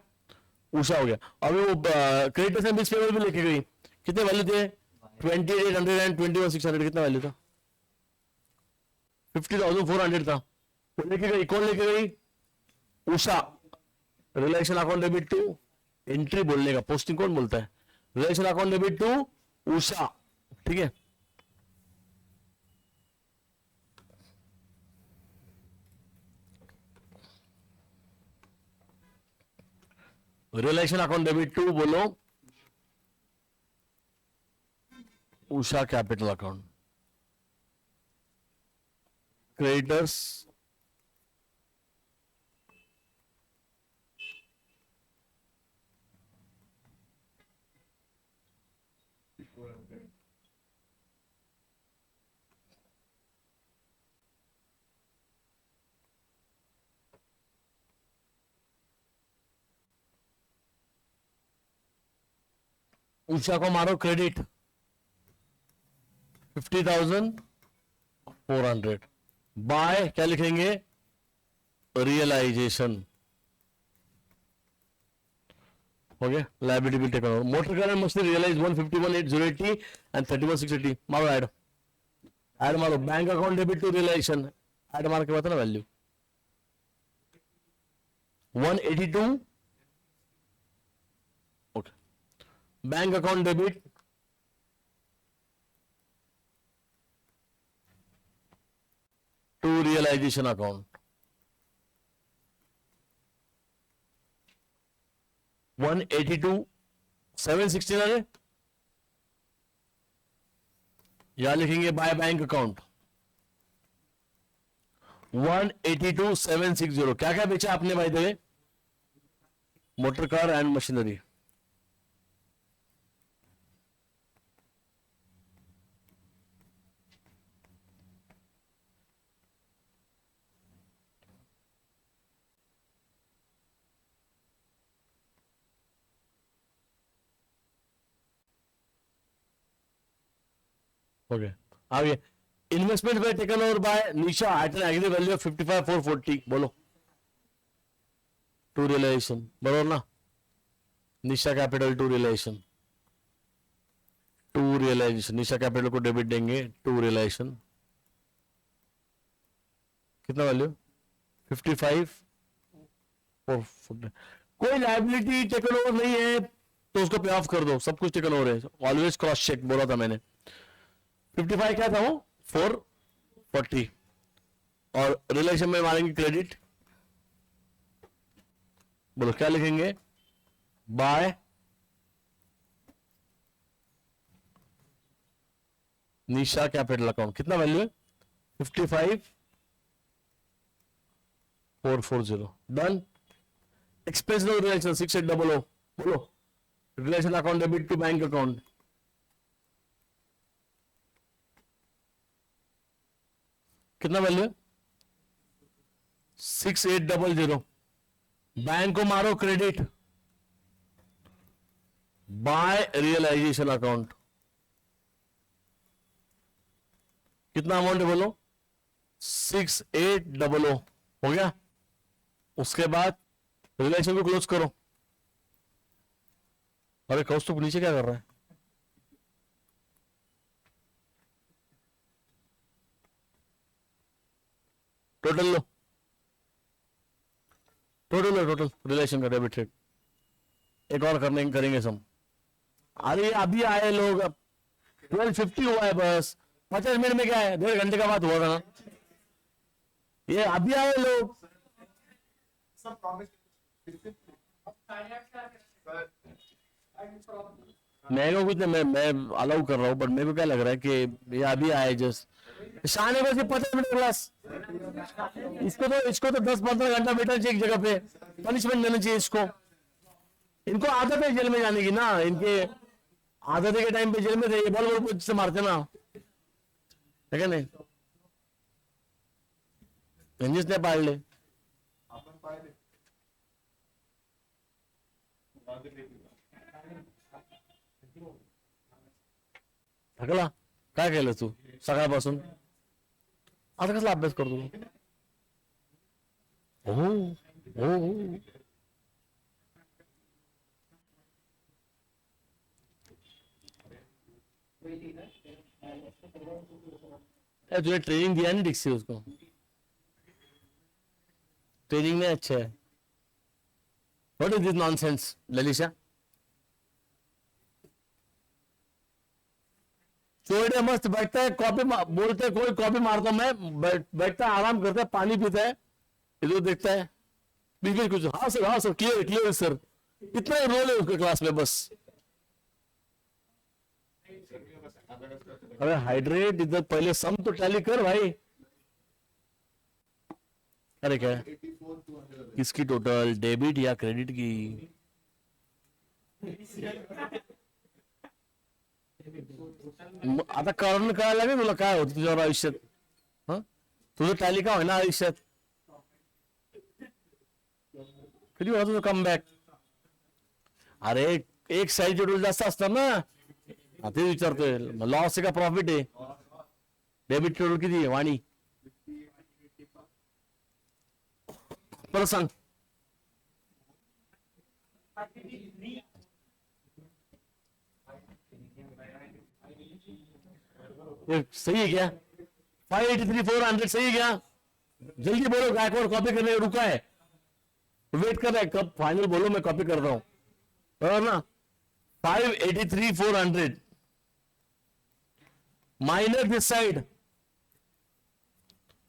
उषा हो गया। अभी वो क्रेडिटर्स एंड बिल्स पेबल भी लेके गई, कितने वैल्यू थे 2800 एंड 21,600, कितना वैल्यू था 50,400 था, वो लेके गई, कौन लेके गई, Usha. Relation account debit to, entry बोलने का, पोस्टिंग कौन बोलता है, relation account debit to Usha, ठीक है। रिलेशन अकाउंट डेबिट टू बोलो Usha capital account, creditors Usha को मारो क्रेडिट 50,400, बाय क्या लिखेंगे, रियलाइजेशन हो गया, liability bill taken over, motor car and machinery realise 151,880 and 31,680, मारो ऐड, ऐड मारो, bank account debit to realisation, ऐड मार के बता ना value 182, okay, bank account debit to realisation account 182 716 है, यहां लिखेंगे बाय बैंक अकाउंट 182 760, क्या क्या बेचा आपने भाई देवे, motor car and machinery, okay आगे, investment by taken over by Nisha at an agree value of 55,440, बोलो टू रियलाइजेशन, बरोबर ना, Nisha capital to realisation, to realisation, Nisha capital को डेबिट देंगे टू रियलाइजेशन, कितना वैल्यू 55,440, कोई लाइबिलिटी टेकन ओवर नहीं है तो उसको पे ऑफ कर दो, सब कुछ टेकन ओवर है, ऑलवेज क्रॉस चेक बोला था मैंने। 55 क्या था वो 440, और रिलेशन में मारेंगे क्रेडिट, बोलो क्या लिखेंगे, बाय निशा कैपिटल अकाउंट, कितना वैल्यू है 55,440, डन। एक्सपेंस नो रिलेशन 6800, बोलो relation account debit to bank account, कितना वैल्यू है 6800, बैंक को मारो क्रेडिट, बाय रियलाइजेशन अकाउंट, कितना अमाउंट है बोलो 6800, हो गया। उसके बाद रिलेशन को क्लोज करो। अरे कौस्तुभ नीचे क्या कर रहा है, टोटल लो, टोटल रिलेशन का डेबिट रेट, एक और करेंगे सब। अरे अभी आए लोग, 1250 हुआ है बस, 50 मिनट में क्या है, 1.5 घंटे का बात हुआ था ना, ये अभी आए लोग। मैं को कुछ नहीं, मैं अलाउ कर रहा हूँ, बट मेरे को क्या लग रहा है कि ये अभी आए जस्ट शान है, बस 50 मिनट क्लास, इसको तो 10-15 घंटा बैठना चाहिए एक जगह पे, पनिशमेंट देना चाहिए इसको। इनको आदत है जेल में जाने की ना, इनके आदत के टाइम पे जेल में थे, ये बॉल से मारते ना, है क्या नहीं, रंजिश ने पाड़ ले, थकला काय केलं तू सकाळपासून, आता कसला अभ्यास करतो तू, हो तुझे ट्रेनिंग दिया नहीं ठीक से, उसको ट्रेनिंग नहीं अच्छा है। What is this nonsense ललिशा, Chorde मस्त बैठता है, कॉपी बोलते कोई कॉपी मारता मैं, बैठता है आराम करता है, पानी पीता है, इधर देखता है, बीच बीच कुछ हाँ सर क्लियर सर, इतना ही रोल है उसके क्लास में बस। अरे हाइड्रेट, इधर पहले सम तो टैली कर भाई। अरे क्या किसकी टोटल, डेबिट या क्रेडिट की, आता कारण कळायला लागेल तुला काय होतं तुझ्यावर आयुष्यात, हा तुझं टॅली का होईना आयुष्यात, कधी होता तुझं कमबॅक। अरे एक साईड शेड्यूल जास्त असतात ना, ते विचारतोय, लॉस आहे का प्रॉफिट आहे, डेबिट शेड्यूल किती आहे वाणी, परत सांग। सही है क्या 583,400 सही है क्या, जल्दी बोलो, गायकवाड़ कॉपी करने रुका है, वेट कर रहा है, कब फाइनल बोलो, मैं कॉपी कर रहा हूं, बराबर ना। 583,400 minus this side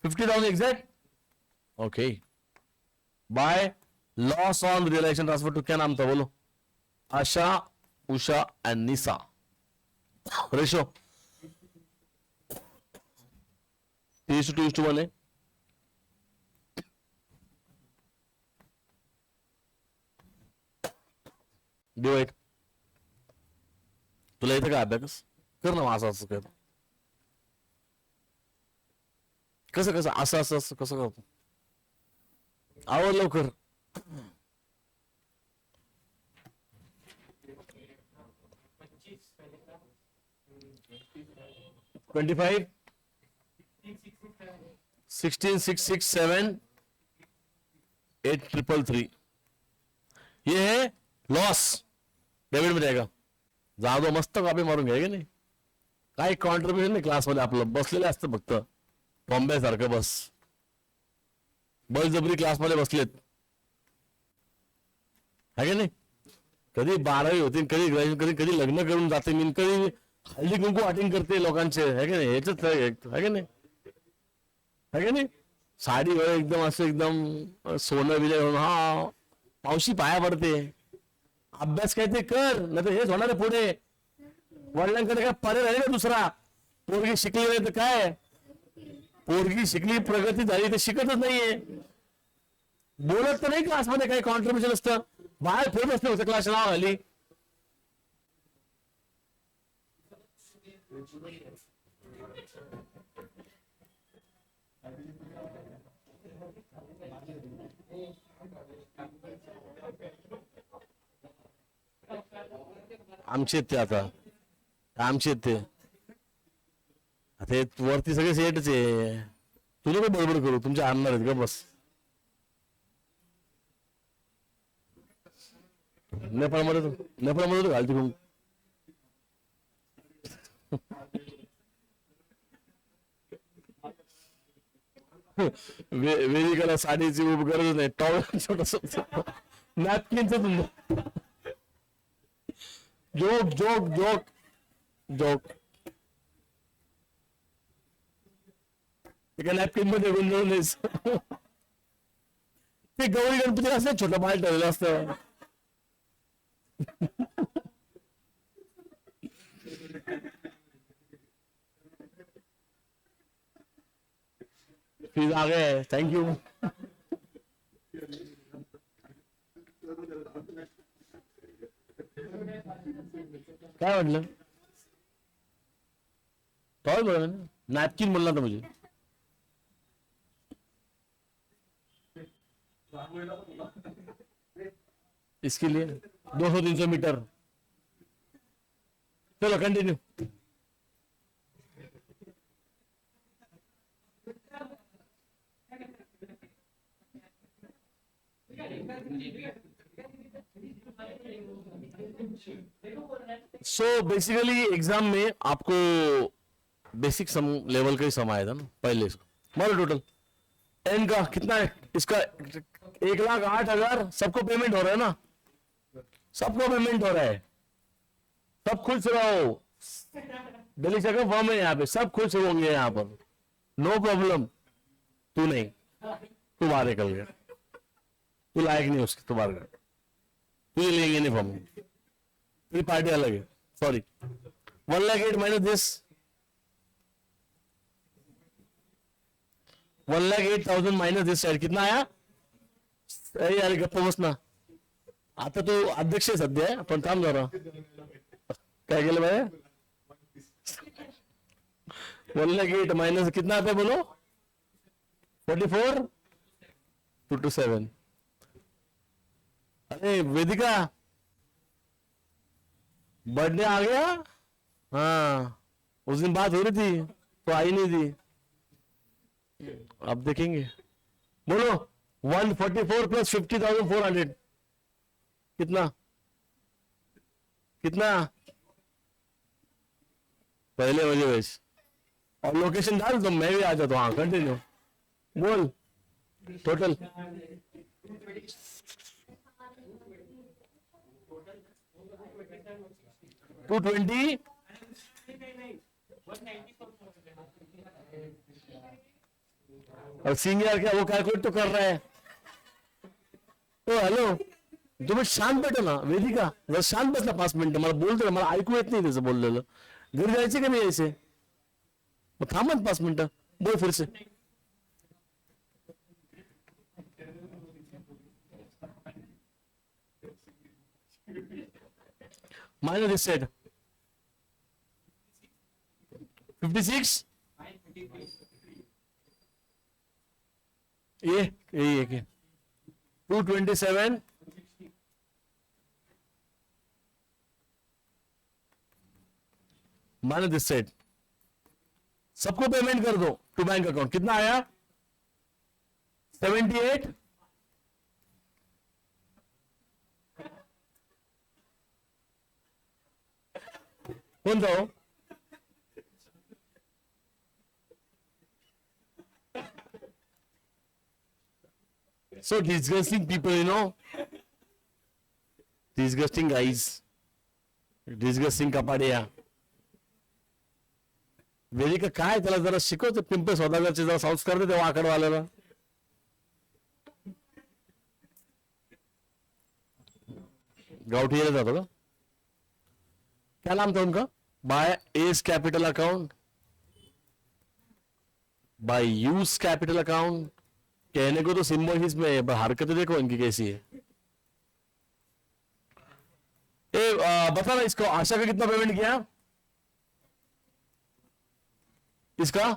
50,000 exact, okay, by loss on realisation transfer to, क्या नाम था बोलो, आशा उषा एंड निशा, रेशो 3:2:1 है, डिवाइड, तुला येतं का अभ्यास कर ना, असं असं कर, कसं असं कसं करतो, आवड लवकर, $25 16,667 8,333, ये है लॉस, डेबिट में जाएगा, जा दो मस्त कॉपी मारून घ्यायला नाही, काही कॉन्ट्रीब्युशन नाही क्लासमध्ये, आपलं बसलेलं असतं फक्त बॉम्बे सारखं, बस बळजबरी क्लासमध्ये बसलेत, है की नाही? कधी 12वी होती, कधी ग्रॅज्युएशन, कधी कधी लग्न करून जाते मी, कधी हल्ली कुंकू अटेंड करते लोकांचे, है की नाही? ह्याच है की नाही? है की नाही? साडी वगैरे एकदम असं एकदम सोनं बिलं घालून, हा पावशी पाया पडते. अभ्यास काय ते कर, नाही तर हेच होणार आहे पुढे. वडिलांकडे काय पर्याय राहील का दुसरा? पोरगी शिकली नाही तर काय? पोरगी शिकली, प्रगती झाली, तर शिकतच नाहीये. बोलत तर नाही क्लासमध्ये काही कॉन्ट्रीब्युशन असतं, बाहेर फिरत असतं होतं क्लास नाव आली. आमचे ते आता आमचे ते आता हे वरती सगळे सेटच आहे. तुला काय बडबड करू, तुमच्या आणणार आहेत का बस. नेपाळमध्ये तर घालते मग. वेदिकाला साडीची गरज नाही, टॉवेल छोटस नॅपकिनच तुमचं. Joke joke joke joke. एका नॅपकिन मध्ये गुंडळून द्यायचं. ते गौरी गणपती असं छोटं बाहेर ठेवलेलं असतं. फीज आ गए, थँक्यू. काय म्हटलं? टॉवेल बोला ना, नॅपकिन बोलला था मुझे. इसके लिए 200-300 मीटर. चलो कंटिन्यू. सो बेसिकली एग्जाम में आपको बेसिक सम लेवल का ही सम आया था ना पहले इसका. मानो टोटल एन का कितना है इसका? 1,08,000 सबको पेमेंट हो रहा है ना? सबको पेमेंट हो रहा है. सब खुश रहो. दिल्ली से फॉर्म है यहाँ पे, सब खुश होंगे यहाँ पर, नो प्रॉब्लम. तू नहीं, तू बाहर निकल गया, तू लायक नहीं उसके, तू बाहर गया. तुझे लेंगे नहीं फॉर्म, तेरी पार्टी अलग है. Sorry. 1,08,000 minus this, 1,08,000 minus this side कितना आया? अरे यार गप्पा बस ना. आता तो अध्यक्ष आहे सध्या, पण थांब जरा. काय केलं बाय? 1,08,000 माइनस कितना आता है बोलो? 44,227. अरे वेदिका, बर्थडे आ गया. हाँ, उस दिन बात हो रही थी तो आई नहीं थी. अब देखेंगे. बोलो 144 प्लस 50,400 कितना? कितना? पहले वाली वैस. और लोकेशन डाल दो, मैं भी आ जाता हूँ. हाँ कंटिन्यू बोल. टोटल 220. और सीनियर क्या वो कैलकुलेट तो कर रहा है. ओ हॅलो, तुम्ही शांत बैठो ना. वेदिका जर शांत बसला 5 मिनिटं, मला बोलतो, मला ऐकू येत नाही त्याचं बोललेलं. घरी जायचे का नाही यायचे? मग थांबत 5 मिनिटं, बोल फिर से. Minus this side 56. ये 227 माइनस दिस साइड. सबको पेमेंट कर दो टू बैंक अकाउंट. कितना आया? 78. कौन था वो? So disgusting people, you know. Disgusting guys, disgusting Kapadia. Vedika काय त्याला जरा शिकव, ते पिंपे सौदागरचे जरा संस्कार दे तेव्हा आकडवाल्याला. गावठी जातो का? क्या नाम था उनका? By S capital account, by use capital account. कहने को तो सिंबल ही इसमें है, हरकतें देखो इनकी कैसी है. बता ना इसको, आशा का कितना पेमेंट किया इसका?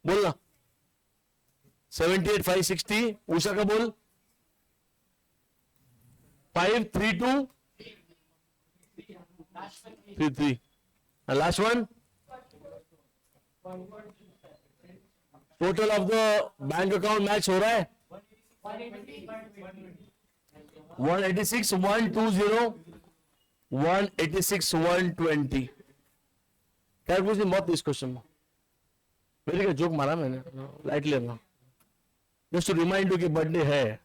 बोलना. 78,560. उषा का बोल. 53233. Last one. Total of the bank account match हो रहा है 186 120 186 120. कैलकुलेशन मत इस क्वेश्चन में, मेरे का जोक मारा मैंने, लाइट लेना. जस्ट टू रिमाइंड यू कि बर्थडे है.